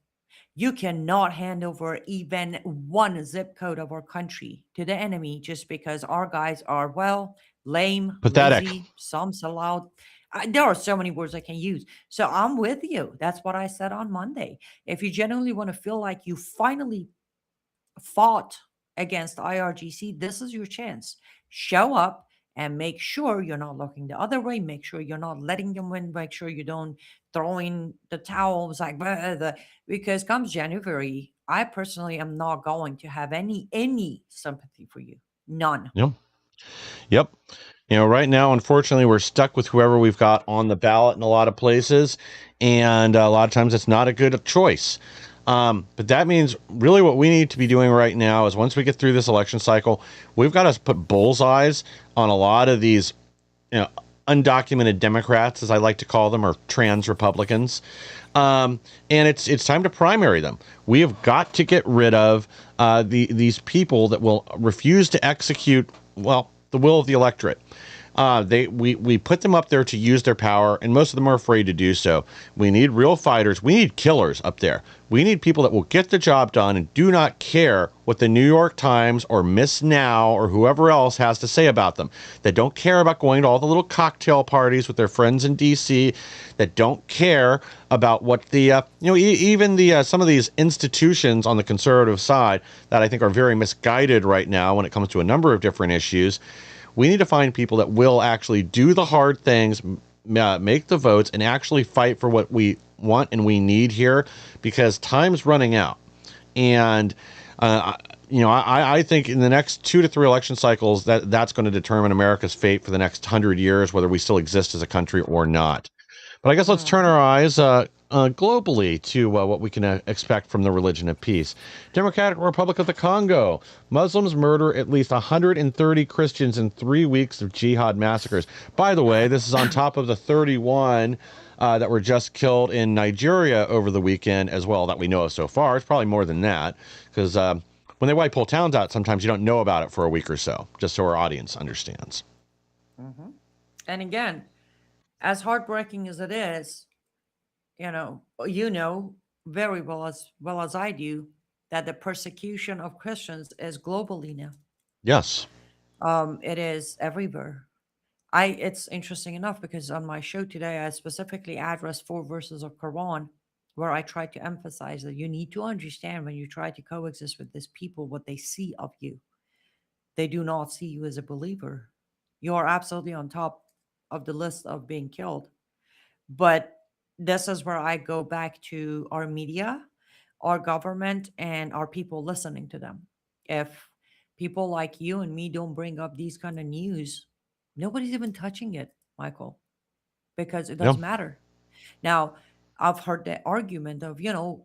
You cannot hand over even one zip code of our country to the enemy just because our guys are, well, lame, Pathetic. lazy, some sell out. There are so many words I can use. So I'm with you. That's what I said on Monday. If you genuinely want to feel like you finally fought against IRGC, this is your chance. Show up and make sure you're not looking the other way. Make sure you're not letting them win. Make sure you don't throw in the towels like because comes January, I personally am not going to have any sympathy for you. None. Yep. Yep. Right now, unfortunately, we're stuck with whoever we've got on the ballot in a lot of places, and a lot of times it's not a good choice. But that means really what we need to be doing right now is once we get through this election cycle, we've got to put bullseyes on a lot of these, undocumented Democrats, as I like to call them, or trans Republicans. And it's time to primary them. We have got to get rid of these people that will refuse to execute, well, the will of the electorate. We put them up there to use their power, and most of them are afraid to do so. We need real fighters. We need killers up there. We need people that will get the job done and do not care what the New York Times or Miss Now or whoever else has to say about them. That don't care about going to all the little cocktail parties with their friends in D.C. That don't care about what the even the some of these institutions on the conservative side that I think are very misguided right now when it comes to a number of different issues. We need to find people that will actually do the hard things, make the votes, and actually fight for what we want and we need here, because time's running out. And, I think in the next 2 to 3 election cycles, that's going to determine America's fate for the next 100 years, whether we still exist as a country or not. But I guess let's turn our eyes globally to what we can expect from the religion of peace. Democratic Republic of the Congo. Muslims murder at least 130 Christians in 3 weeks of jihad massacres. By the way, this is on top of the 31 that were just killed in Nigeria over the weekend as well that we know of so far. It's probably more than that, because when they wipe whole towns out, sometimes you don't know about it for a week or so, just so our audience understands. Mm-hmm. And again, as heartbreaking as it is, very well as I do that the persecution of Christians is globally now. Yes. It is everywhere. It's interesting enough because on my show today, I specifically addressed 4 verses of Quran where I tried to emphasize that you need to understand when you try to coexist with these people, what they see of you. They do not see you as a believer. You are absolutely on top of the list of being killed. But this is where I go back to our media, our government, and our people listening to them. If people like you and me don't bring up these kind of news, nobody's even touching it, Michael, because it doesn't matter. Now, I've heard the argument of,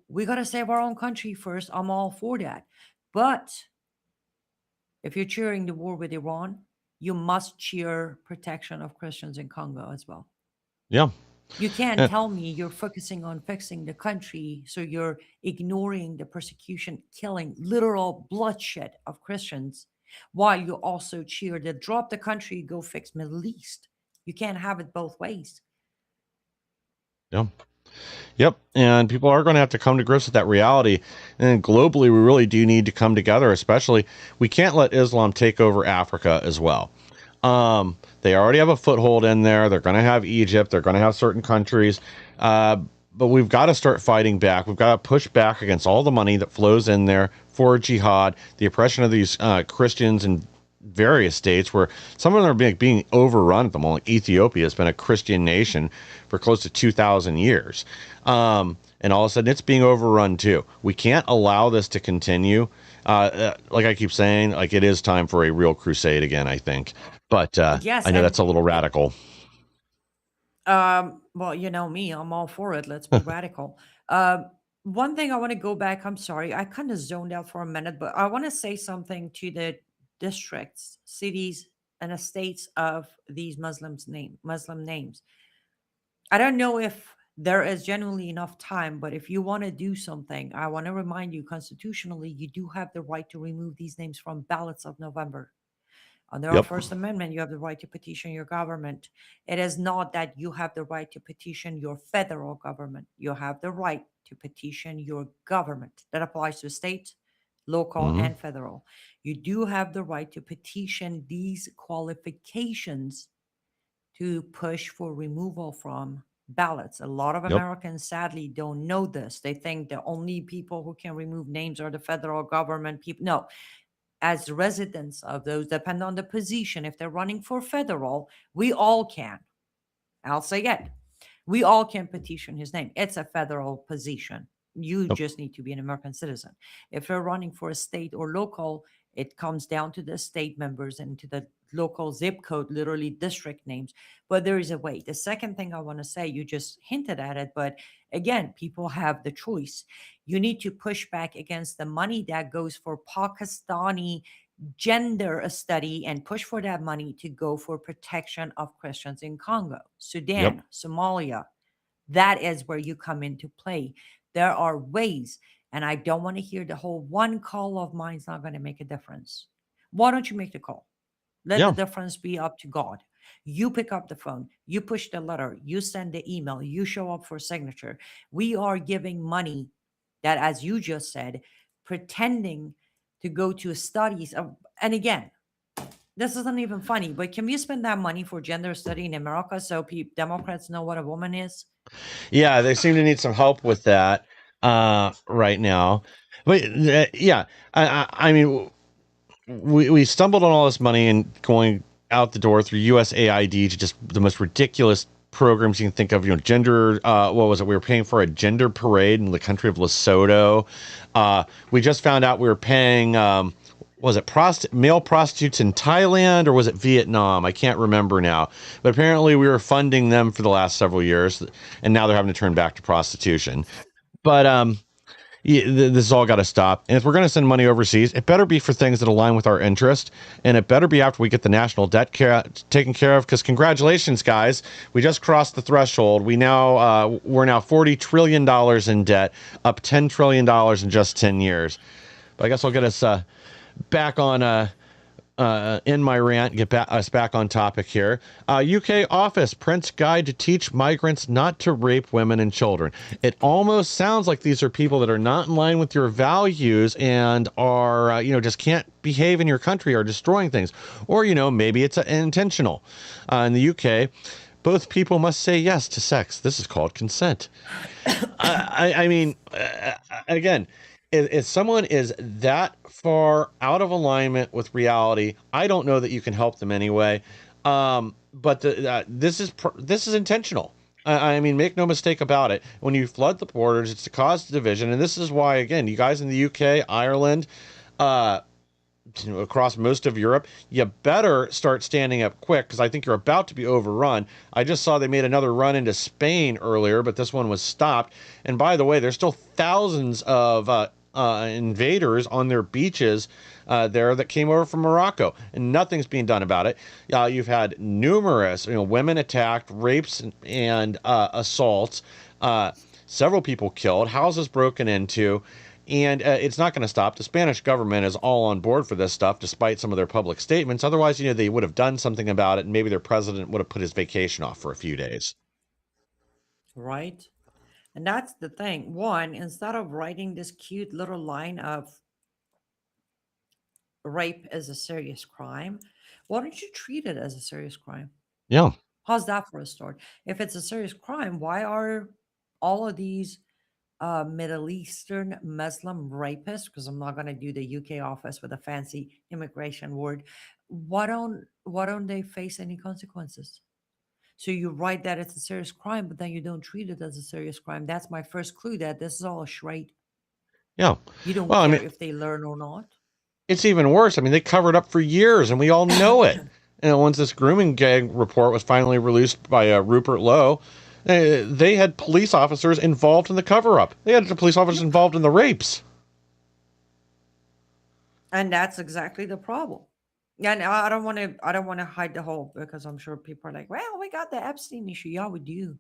we got to save our own country first. I'm all for that. But if you're cheering the war with Iran, you must cheer protection of Christians in Congo as well. Yeah. You can't tell me you're focusing on fixing the country, so you're ignoring the persecution, killing, literal bloodshed of Christians, while you also cheer to drop the country, go fix Middle East. You can't have it both ways. Yeah. Yep. And people are going to have to come to grips with that reality. And globally, we really do need to come together, especially we can't let Islam take over Africa as well. They already have a foothold in there. They're going to have Egypt. They're going to have certain countries. But we've got to start fighting back. We've got to push back against all the money that flows in there for jihad, the oppression of these Christians in various states, where some of them are being overrun at the moment. Ethiopia has been a Christian nation for close to 2,000 years. And all of a sudden it's being overrun too. We can't allow this to continue. Like I keep saying, like, it is time for a real crusade again, I think. But Yes, I know that's a and little radical. well, you know me, I'm all for it. Let's be radical. One thing I want to go back, I'm sorry, I kind of zoned out for a minute, but I want to say something to the districts, cities, and estates of these Muslim names. I don't know if there is genuinely enough time, but if you want to do something, I want to remind you constitutionally, you do have the right to remove these names from ballots of November. Under our Yep. First Amendment, you have the right to petition your government. It is not that you have the right to petition your federal government. You have the right to petition your government. That applies to state, local, Hmm. and federal. You do have the right to petition these qualifications to push for removal from ballots. A lot of Yep. Americans sadly don't know this. They think the only people who can remove names are the federal government people. No, as residents of those, depend on the position. If they're running for federal, we all can. I'll say it. We all can petition his name. It's a federal position. You Yep. just need to be an American citizen. If you're running for a state or local, it comes down to the state members and to the local zip code, literally district names. But there is a way. The second thing I want to say, you just hinted at it, but again, people have the choice. You need to push back against the money that goes for Pakistani gender study and push for that money to go for protection of Christians in Congo, Yep. Sudan, Somalia. That is where you come into play. There are ways, and I don't want to hear the whole one call of mine is not going to make a difference. Why don't you make the call? Let the Yeah. difference be up to God. You pick up the phone, you push the letter, you send the email, you show up for signature. We are giving money that, as you just said, pretending to go to studies of, and again, this isn't even funny, but can we spend that money for gender study in America so Democrats know what a woman is? Yeah, they seem to need some help with that right now. But yeah, I mean, we stumbled on all this money and going out the door through USAID to just the most ridiculous programs you can think of. You know, gender. What was it? We were paying for a gender parade in the country of Lesotho. We just found out we were paying. Was it male prostitutes in Thailand or was it Vietnam? I can't remember now. But apparently we were funding them for the last several years, and now they're having to turn back to prostitution. But yeah, this has all got to stop. And if we're going to send money overseas, it better be for things that align with our interest, and it better be after we get the national debt taken care of. Because congratulations, guys, we just crossed the threshold. We're now $40 trillion in debt, up $10 trillion in just 10 years. But I guess I'll get us back on in my rant, get us back on topic here. UK office prints guide to teach migrants not to rape women and children. It almost sounds like these are people that are not in line with your values and are, just can't behave in your country, or destroying things. Or, maybe it's intentional. In the UK, both people must say yes to sex. This is called consent. I mean, again, if someone is that far out of alignment with reality, I don't know that you can help them anyway. But this is intentional. I mean, make no mistake about it. When you flood the borders, it's to cause division, and this is why, again, you guys in the UK, Ireland, across most of Europe, you better start standing up quick, because I think you're about to be overrun. I just saw they made another run into Spain earlier, but this one was stopped. And by the way, there's still thousands of invaders on their beaches there that came over from Morocco, and nothing's being done about it. You've had numerous, women attacked, rapes, and assaults, several people killed, houses broken into. And it's not going to stop. The Spanish government is all on board for this stuff, despite some of their public statements. Otherwise, they would have done something about it, and maybe their president would have put his vacation off for a few days. Right? And that's the thing. One, instead of writing this cute little line of rape is a serious crime, why don't you treat it as a serious crime? Yeah. How's that for a start? If it's a serious crime, why are all of these Middle Eastern Muslim rapists, because I'm not going to do the UK office with a fancy immigration word, why don't they face any consequences? So you write that it's a serious crime, but then you don't treat it as a serious crime. That's my first clue that this is all a charade. Yeah. You don't Well, I care mean, if they learn or not. it's even worse. I mean, they covered up for years, and we all know it. And once this grooming gang report was finally released by Rupert Lowe, they had police officers involved in the cover-up. They had the police officers involved in the rapes. And that's exactly the problem. And I don't want to hide the whole, because I'm sure people are like, well, we got the Epstein issue. Yeah, we do.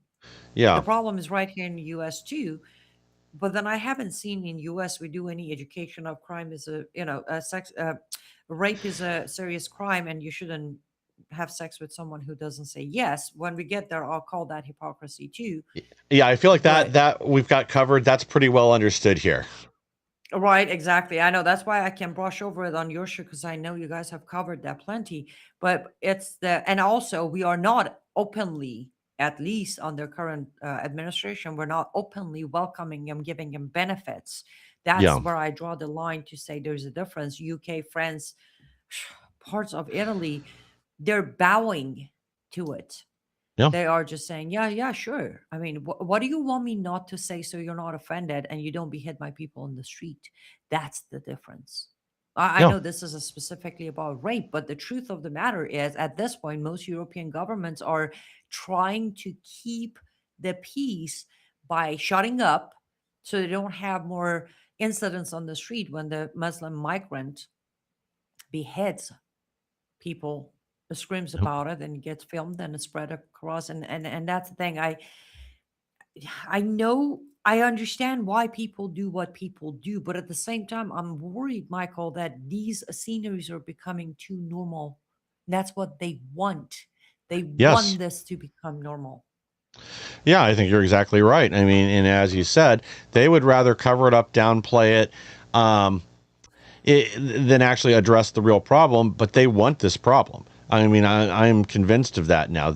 The Yeah. problem is right here in the US too. But then I haven't seen in US we do any education of crime is a sex rape is a serious crime and you shouldn't have sex with someone who doesn't say yes. When we get there, I'll call that hypocrisy too. Yeah, I feel like But that we've got covered. That's pretty well understood here. right, exactly. I know that's why I can brush over it on your show because I know you guys have covered that plenty. But and also we are not openly, at least on their current administration, we're not openly welcoming them, giving them benefits. That's Yeah. where I draw the line to say there's a difference. UK, France, parts of Italy, they're bowing to it. Yeah. They are just saying, yeah, yeah, sure. I mean, what do you want me not to say so you're not offended and you don't behead my people in the street? That's the difference. I Yeah. know this is specifically about rape, but the truth of the matter is, at this point, most European governments are trying to keep the peace by shutting up so they don't have more incidents on the street when the Muslim migrant beheads people, screams Yep. about it and gets filmed and it's spread across. And that's the thing. I know, I understand why people do what people do, but at the same time I'm worried, Michael, that these sceneries are becoming too normal. That's what they want. They Yes. want this to become normal. Yeah, I think you're exactly right. I mean, and as you said, they would rather cover it up, downplay it, um, than actually address the real problem. But they want this problem. I mean, I'm convinced of that now.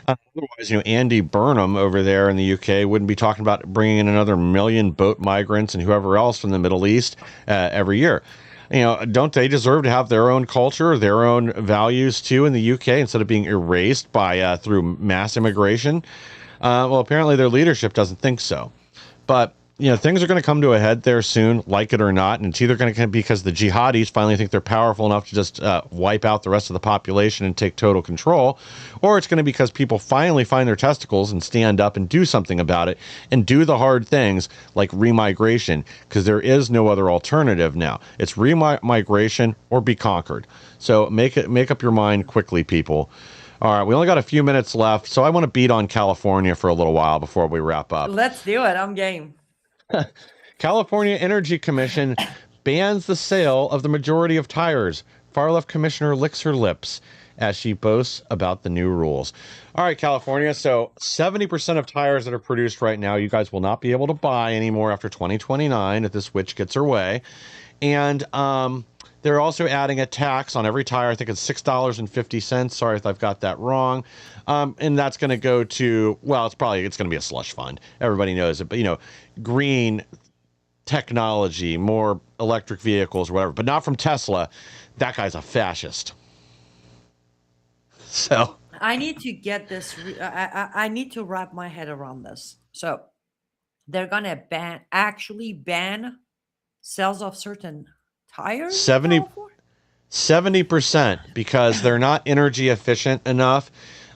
Otherwise, Andy Burnham over there in the UK wouldn't be talking about bringing in another million boat migrants and whoever else from the Middle East every year. Don't they deserve to have their own culture, their own values too in the UK instead of being erased by through mass immigration? Well, apparently their leadership doesn't think so. But things are going to come to a head there soon, like it or not, and it's either going to be because the jihadis finally think they're powerful enough to just wipe out the rest of the population and take total control, or it's going to be because people finally find their testicles and stand up and do something about it and do the hard things like remigration, because there is no other alternative now. It's remigration or be conquered. So make up your mind quickly, people. All right, we only got a few minutes left, so I want to beat on California for a little while before we wrap up. Let's do it. I'm game. California Energy Commission bans the sale of the majority of tires. Far-left commissioner licks her lips as she boasts about the new rules. All right, California, so 70% of tires that are produced right now, you guys will not be able to buy anymore after 2029 if this witch gets her way. And they're also adding a tax on every tire. I think it's $6.50. Sorry if I've got that wrong. And that's going to go to, well, it's going to be a slush fund. Everybody knows it. But, green technology, more electric vehicles, whatever, but not from Tesla. That guy's a fascist. So I need to get this. I need to wrap my head around this. So they're going to actually ban sales of certain tires in 70% because they're not energy efficient enough.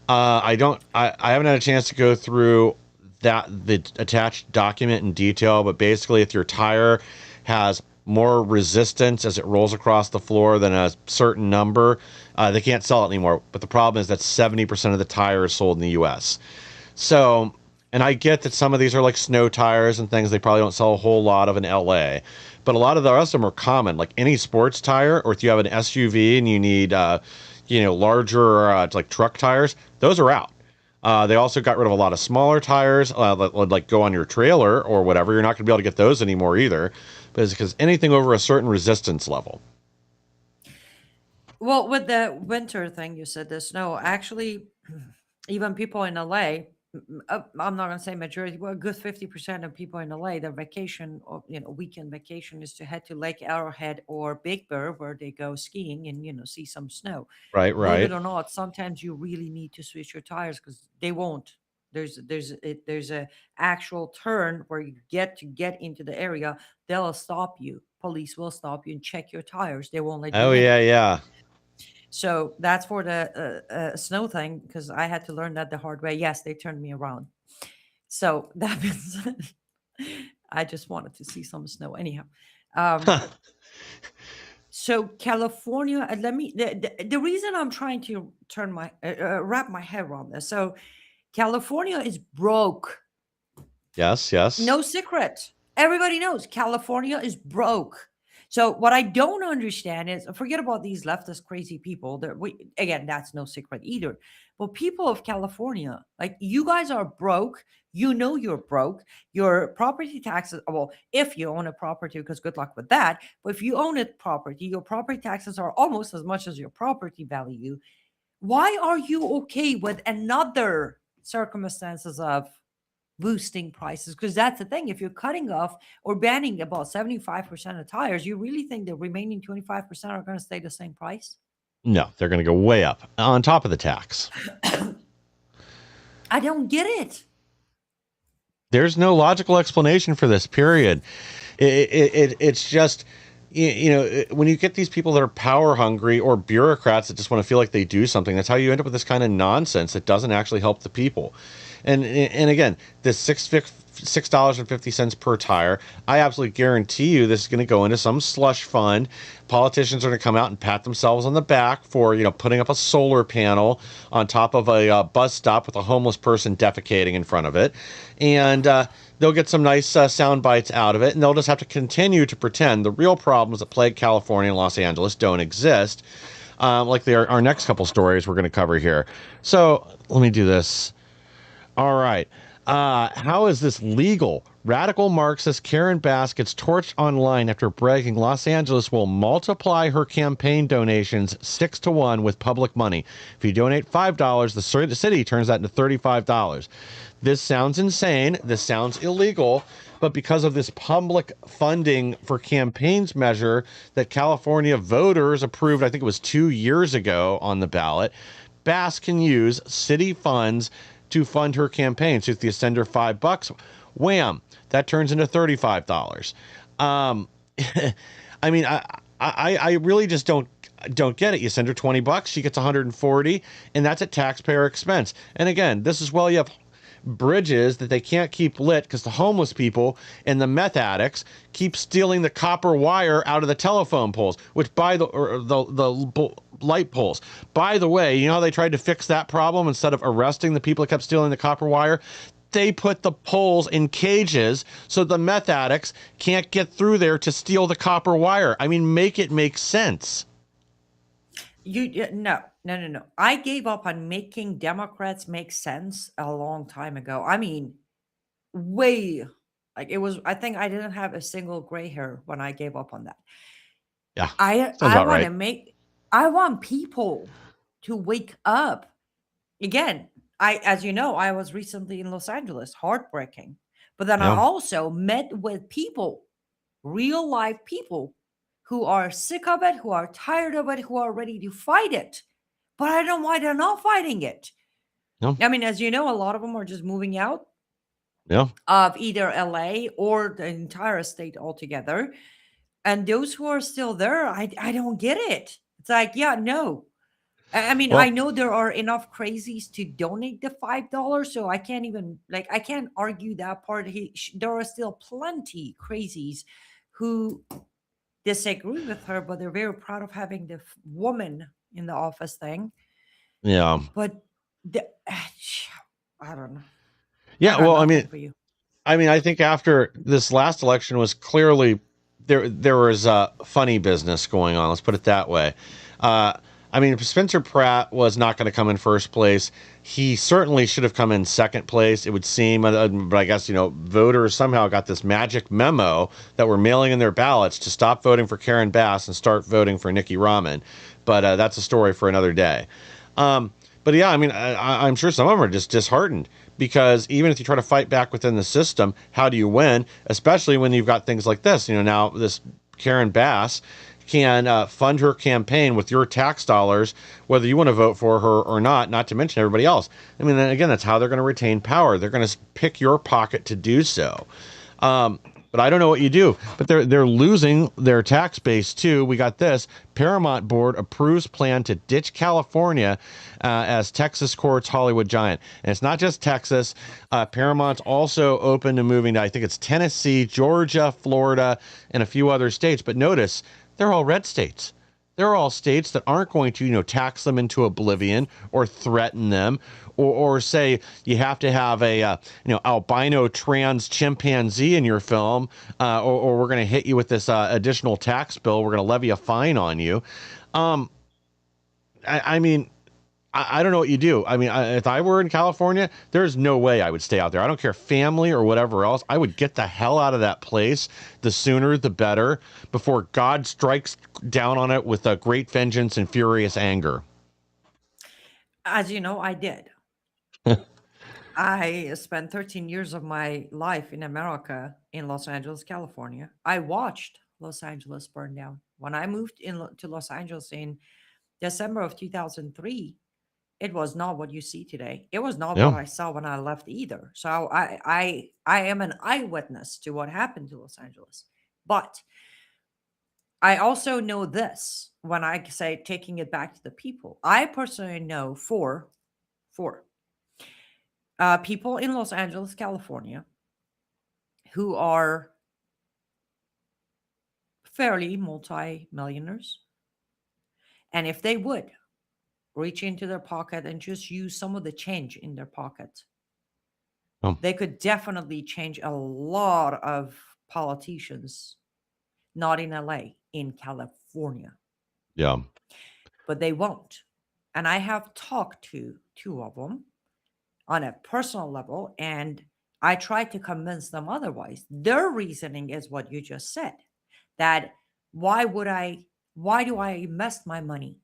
I haven't had a chance to go through the attached document in detail, but basically if your tire has more resistance as it rolls across the floor than a certain number, they can't sell it anymore. But the problem is that 70% of the tire is sold in the US. So, and I get that some of these are like snow tires and things they probably don't sell a whole lot of in LA, but a lot of the rest of them are common, like any sports tire, or if you have an SUV and you need larger like truck tires, those are out. They also got rid of a lot of smaller tires that would like go on your trailer or whatever. You're not going to be able to get those anymore either, but it's because anything over a certain resistance level. Well, with the winter thing, you said the snow. Actually, even people in LA, I'm not gonna say majority, well, a good 50% of people in LA, their vacation or weekend vacation is to head to Lake Arrowhead or Big Bear, where they go skiing and see some snow. Right, Believe it right. or not, sometimes you really need to switch your tires because they won't. There's a actual turn where you get into the area. They'll stop you. Police will stop you and check your tires. They won't let you Oh in. yeah, yeah. So that's for the snow thing because I had to learn that the hard way. Yes, they turned me around. So that means I just wanted to see some snow anyhow. Um, so California, let me. The reason I'm trying to turn my wrap my head around this. So California is broke. Yes, yes. No secret. Everybody knows California is broke. So what I don't understand is forget about these leftist crazy people. Again, that's no secret either. But people of California, like you guys are broke. You know you're broke. Your property taxes, well, if you own a property, because good luck with that. But if you own a property, your property taxes are almost as much as your property value. Why are you okay with another circumstances of boosting prices? Because that's the thing. If you're cutting off or banning about 75% of tires, you really think the remaining 25% are going to stay the same price? No, they're going to go way up on top of the tax. I don't get it. There's no logical explanation for this, period. It's just, when you get these people that are power hungry or bureaucrats that just want to feel like they do something, that's how you end up with this kind of nonsense that doesn't actually help the people. And again, this $6.50 per tire, I absolutely guarantee you this is going to go into some slush fund. Politicians are going to come out and pat themselves on the back for putting up a solar panel on top of a bus stop with a homeless person defecating in front of it, and they'll get some nice sound bites out of it, and they'll just have to continue to pretend the real problems that plague California and Los Angeles don't exist, like our next couple stories we're going to cover here. So let me do this. All right. How is this legal? Radical Marxist Karen Bass gets torched online after bragging Los Angeles will multiply her campaign donations 6-1 with public money. If you donate $5, the city turns that into $35. This sounds insane. This sounds illegal. But because of this public funding for campaigns measure that California voters approved, I think it was 2 years ago on the ballot, Bass can use city funds to fund her campaign. So if you send her $5, wham, that turns into $35. I mean, I really just don't get it. You send her $20, she gets 140, and that's at taxpayer expense. And again, this is while you have bridges that they can't keep lit because the homeless people and the meth addicts keep stealing the copper wire out of the telephone poles, which the light poles. By the way, you know how they tried to fix that problem? Instead of arresting the people that kept stealing the copper wire, they put the poles in cages so the meth addicts can't get through there to steal the copper wire. I mean, make it make sense. No. I gave up on making Democrats make sense a long time ago. I mean, way like it was. I think I didn't have a single gray hair when I gave up on that. Yeah, I want to make. I want people to wake up. Again, as you know, I was recently in Los Angeles, heartbreaking. But then I also met with people, real life people, who are sick of it, who are tired of it, who are ready to fight it. But I don't know why they're not fighting it. No. I mean, as you know, a lot of them are just moving out of either LA or the entire state altogether. And those who are still there, I don't get it. It's like, yeah, no. I mean, I know there are enough crazies to donate the $5, so I can't even, I can't argue that part. There are still plenty crazies who disagree with her, but they're very proud of having the woman in the office thing. Yeah. But I don't know. Yeah, well, I mean, I think after this last election was clearly there was funny business going on. Let's put it that way. I mean, if Spencer Pratt was not going to come in first place, he certainly should have come in second place, it would seem. But I guess, voters somehow got this magic memo that were mailing in their ballots to stop voting for Karen Bass and start voting for Nikki Rahman. But that's a story for another day. But yeah, I mean, I'm sure some of them are just disheartened because even if you try to fight back within the system, how do you win? Especially when you've got things like this. Now this Karen Bass can fund her campaign with your tax dollars, whether you want to vote for her or not to mention everybody else. I mean, again, that's how they're going to retain power. They're going to pick your pocket to do so. But I don't know what you do. But they're losing their tax base too. We got this. Paramount board approves plan to ditch California as Texas courts Hollywood giant. And it's not just Texas. Paramount's also open to moving to, I think it's Tennessee, Georgia, Florida, and a few other states. But notice, they're all red states. They're all states that aren't going to, tax them into oblivion or threaten them or say you have to have a, albino trans chimpanzee in your film or we're going to hit you with this additional tax bill. We're going to levy a fine on you. I mean, I don't know what you do. I mean, if I were in California, there's no way I would stay out there. I don't care, family or whatever else. I would get the hell out of that place. The sooner, the better, before God strikes down on it with a great vengeance and furious anger. As you know, I did. I spent 13 years of my life in America, in Los Angeles, California. I watched Los Angeles burn down. When I moved to Los Angeles in December of 2003, it was not what you see today. It was not what I saw when I left either. So I am an eyewitness to what happened to Los Angeles. But I also know this when I say taking it back to the people. I personally know four people in Los Angeles, California, who are fairly multi-millionaires. And if they would reach into their pocket and just use some of the change in their pocket, they could definitely change a lot of politicians, not in LA, in California. Yeah. But they won't. And I have talked to two of them on a personal level, and I tried to convince them otherwise. Their reasoning is what you just said, that why do I invest my money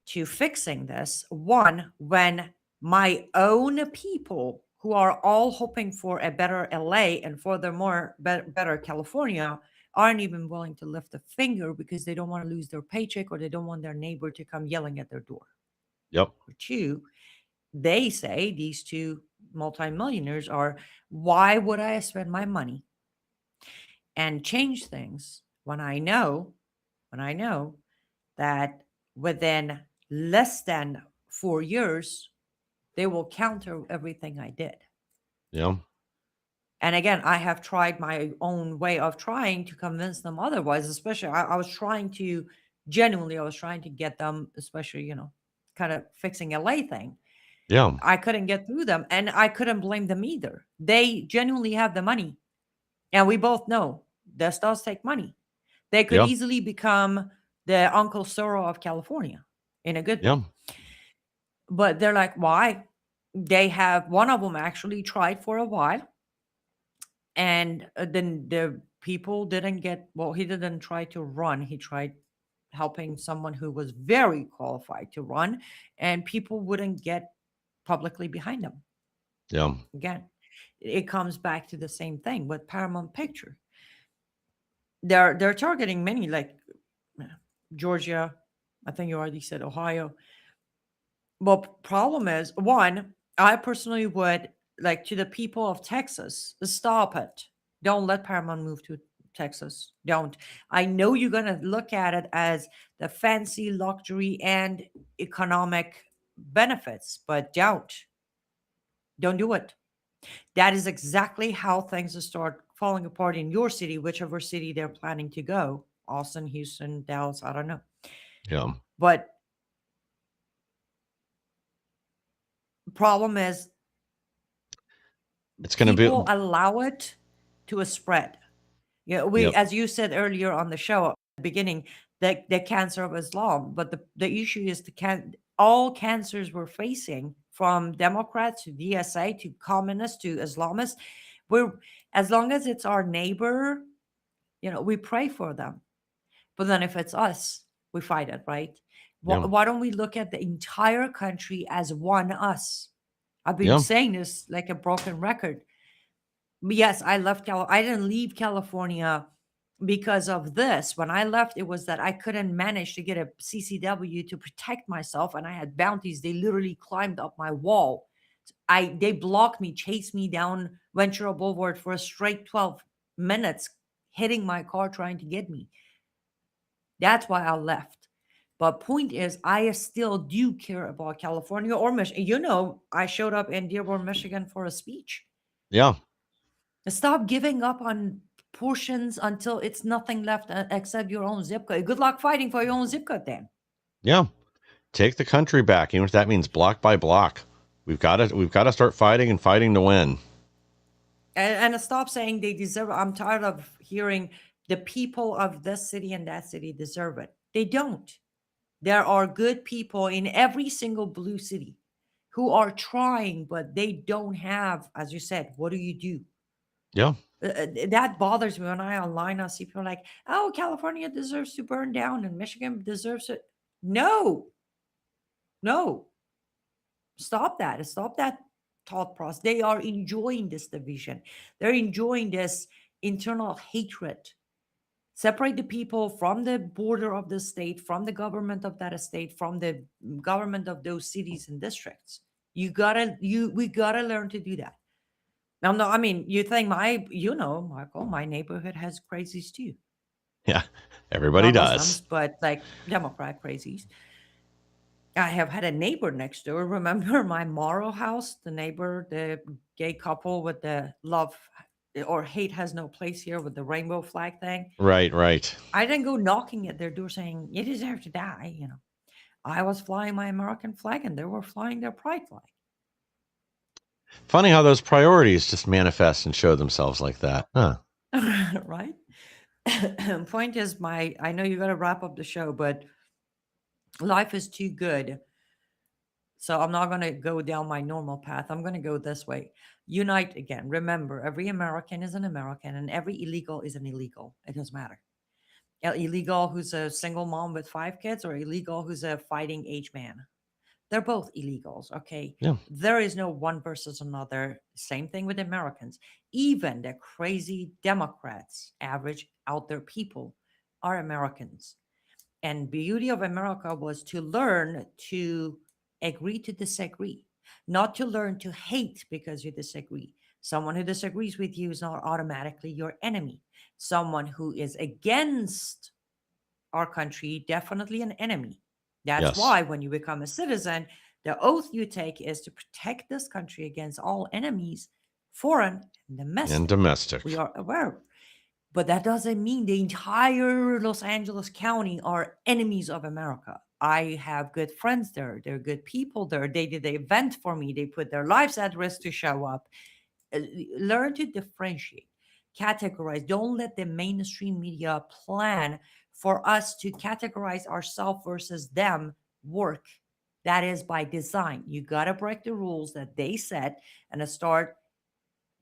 to fixing this? One, when my own people who are all hoping for a better LA and furthermore better California aren't even willing to lift a finger because they don't want to lose their paycheck or they don't want their neighbor to come yelling at their door. Yep. Two, they say, these two multimillionaires are, why would I spend my money and change things when I know that within less than 4 years, they will counter everything I did. Yeah. And again, I have tried my own way of trying to convince them otherwise, especially I was trying to get them, especially, kind of fixing LA thing. Yeah. I couldn't get through them and I couldn't blame them either. They genuinely have the money. And we both know this does take money. They could easily become the Uncle Sorrow of California in a good way. But they're like, why? They have, one of them actually tried for a while. And then the people didn't get, he didn't try to run. He tried helping someone who was very qualified to run, and people wouldn't get publicly behind them. Yeah. Again, it comes back to the same thing with Paramount Picture. They're targeting many, like Georgia. I think you already said Ohio. But problem is, one, I personally would like to the people of Texas, stop it. Don't let Paramount move to Texas. Don't. I know you're going to look at it as the fancy luxury and economic benefits, but don't do it. That is exactly how things start falling apart in your city, whichever city they're planning to go. Austin, Houston, Dallas, I don't know. Yeah. But problem is, it's going to be, allow it to spread. Yeah, as you said earlier on the show at the beginning, the cancer of Islam. But the issue is all cancers we're facing, from Democrats to DSA to communists to Islamists, as long as it's our neighbor, we pray for them. But then if it's us, we fight it, right? Yeah. Why don't we look at the entire country as one us? I've been Yeah. saying this like a broken record. Yes, I didn't leave California because of this. When I left, it was that I couldn't manage to get a CCW to protect myself, and I had bounties. They literally climbed up my wall. They blocked me, chased me down Ventura Boulevard for a straight 12 minutes, hitting my car trying to get me. That's why I left. But point is, I still do care about California or Michigan. I showed up in Dearborn, Michigan for a speech. Yeah. Stop giving up on portions until it's nothing left except your own zip code. Good luck fighting for your own zip code then. Yeah. Take the country back, even if that means block by block. We've got to start fighting and fighting to win. And stop saying they deserve it. I'm tired of hearing the people of this city and that city deserve it. They don't. There are good people in every single blue city who are trying, but they don't have, as you said, what do you do? Yeah. That bothers me when online I see people like, oh, California deserves to burn down and Michigan deserves it. No. Stop that. Stop that thought process. They are enjoying this division. They're enjoying this internal hatred. Separate the people from the border of the state, from the government of that state, from the government of those cities and districts. We gotta learn to do that. Now, no, I mean, you think Michael, my neighborhood has crazies too. Yeah, everybody Not does. Muslims, but like Democrat crazies. I have had a neighbor next door. Remember my Morrow house? The neighbor, the gay couple with the love or hate has no place here with the rainbow flag thing. Right. I didn't go knocking at their door saying, you deserve to die. I was flying my American flag and they were flying their pride flag. Funny how those priorities just manifest and show themselves like that. Huh. Right? Point is, I know you got to wrap up the show, but life is too good. So I'm not going to go down my normal path. I'm going to go this way. Unite again. Remember, every American is an American and every illegal is an illegal. It doesn't matter. Illegal who's a single mom with 5 kids or illegal who's a fighting age man. They're both illegals, okay? Yeah. There is no one versus another. Same thing with Americans. Even the crazy Democrats, average out there people, are Americans. And beauty of America was to learn to agree to disagree, not to learn to hate because you disagree. Someone who disagrees with you is not automatically your enemy. Someone who is against our country, definitely an enemy. That's Yes. why when you become a citizen, the oath you take is to protect this country against all enemies, foreign and domestic. And domestic. We are aware. But that doesn't mean the entire Los Angeles County are enemies of America. I have good friends there. They're good people there. They did the event for me. They put their lives at risk to show up. Learn to differentiate, categorize. Don't let the mainstream media plan for us to categorize ourselves versus them work. That is by design. You got to break the rules that they set and stop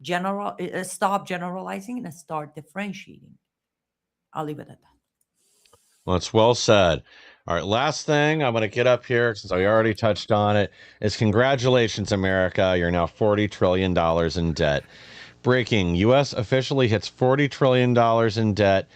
generalizing and start differentiating. I'll leave it at that. Well, it's well said. All right, last thing I'm going to get up here, since I already touched on it, is congratulations, America. You're now $40 trillion in debt. Breaking, U.S. officially hits $40 trillion in debt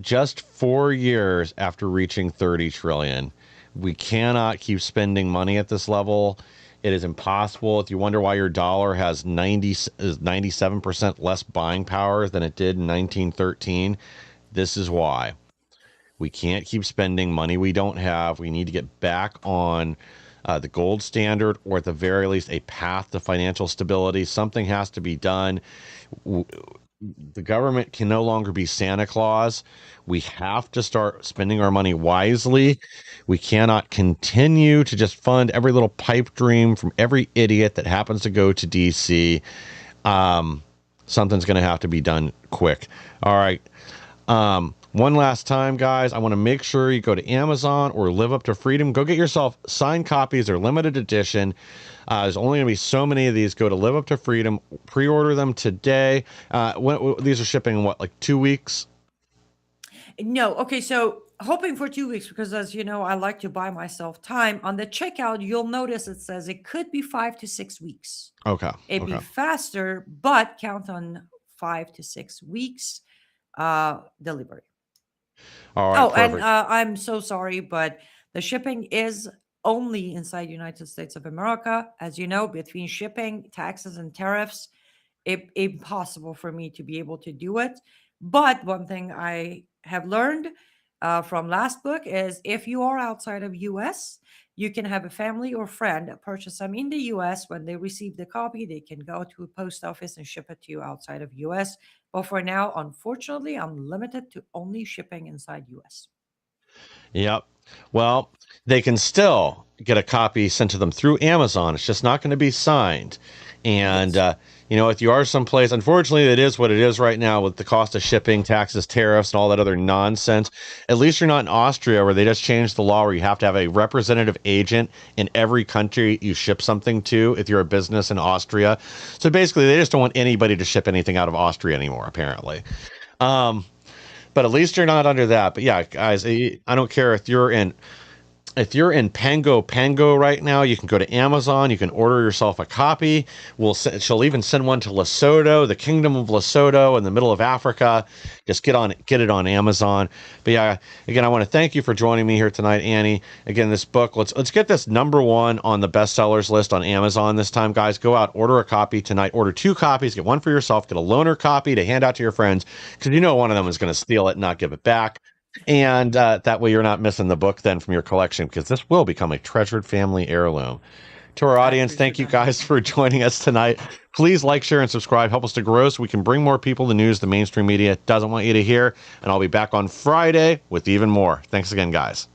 just 4 years after reaching 30 trillion. We cannot keep spending money at this level. It is impossible. If you wonder why your dollar has 97% less buying power than it did in 1913, this is why. We can't keep spending money we don't have. We need to get back on the gold standard, or at the very least, a path to financial stability. Something has to be done. The government can no longer be Santa Claus. We have to start spending our money wisely. We cannot continue to just fund every little pipe dream from every idiot that happens to go to DC. Something's going to have to be done quick. All right. One last time, guys, I want to make sure you go to Amazon or Live Up to Freedom. Go get yourself signed copies. They're limited edition. There's only going to be so many of these. Go to Live Up to Freedom. Pre-order them today. These are shipping in what, like 2 weeks? No. Okay. So hoping for 2 weeks because, as you know, I like to buy myself time. On the checkout, you'll notice it says it could be 5 to 6 weeks. Okay. It'd be Okay. faster, but count on 5 to 6 weeks delivery. All right. Oh, Perfect. and I'm so sorry, but the shipping is only inside United States of America. As you know, between shipping, taxes, and tariffs, impossible for me to be able to do it. But one thing I have learned from last book is if you are outside of US, you can have a family or friend purchase them in the US. When they receive the copy, they can go to a post office and ship it to you outside of US. But for now, unfortunately, I'm limited to only shipping inside US. Yep. Well, they can still get a copy sent to them through Amazon. It's just not going to be signed. And, if you are someplace, unfortunately, it is what it is right now with the cost of shipping, taxes, tariffs, and all that other nonsense. At least you're not in Austria where they just changed the law where you have to have a representative agent in every country you ship something to if you're a business in Austria. So basically, they just don't want anybody to ship anything out of Austria anymore, apparently. But at least you're not under that. But yeah, guys, I don't care if you're in Pango right now, you can go to Amazon. You can order yourself a copy. She'll even send one to Lesotho, the Kingdom of Lesotho in the middle of Africa. Just get it on Amazon. But yeah, again, I want to thank you for joining me here tonight, Annie. Again, this book, let's get this #1 on the bestsellers list on Amazon this time, guys. Go out, order a copy tonight. Order 2 copies. Get one for yourself. Get a loaner copy to hand out to your friends because one of them is going to steal it and not give it back. And that way you're not missing the book then from your collection because this will become a treasured family heirloom. To our audience, thank you guys for joining us tonight. Please like, share, and subscribe. Help us to grow so we can bring more people the news the mainstream media doesn't want you to hear. And I'll be back on Friday with even more. Thanks again, guys.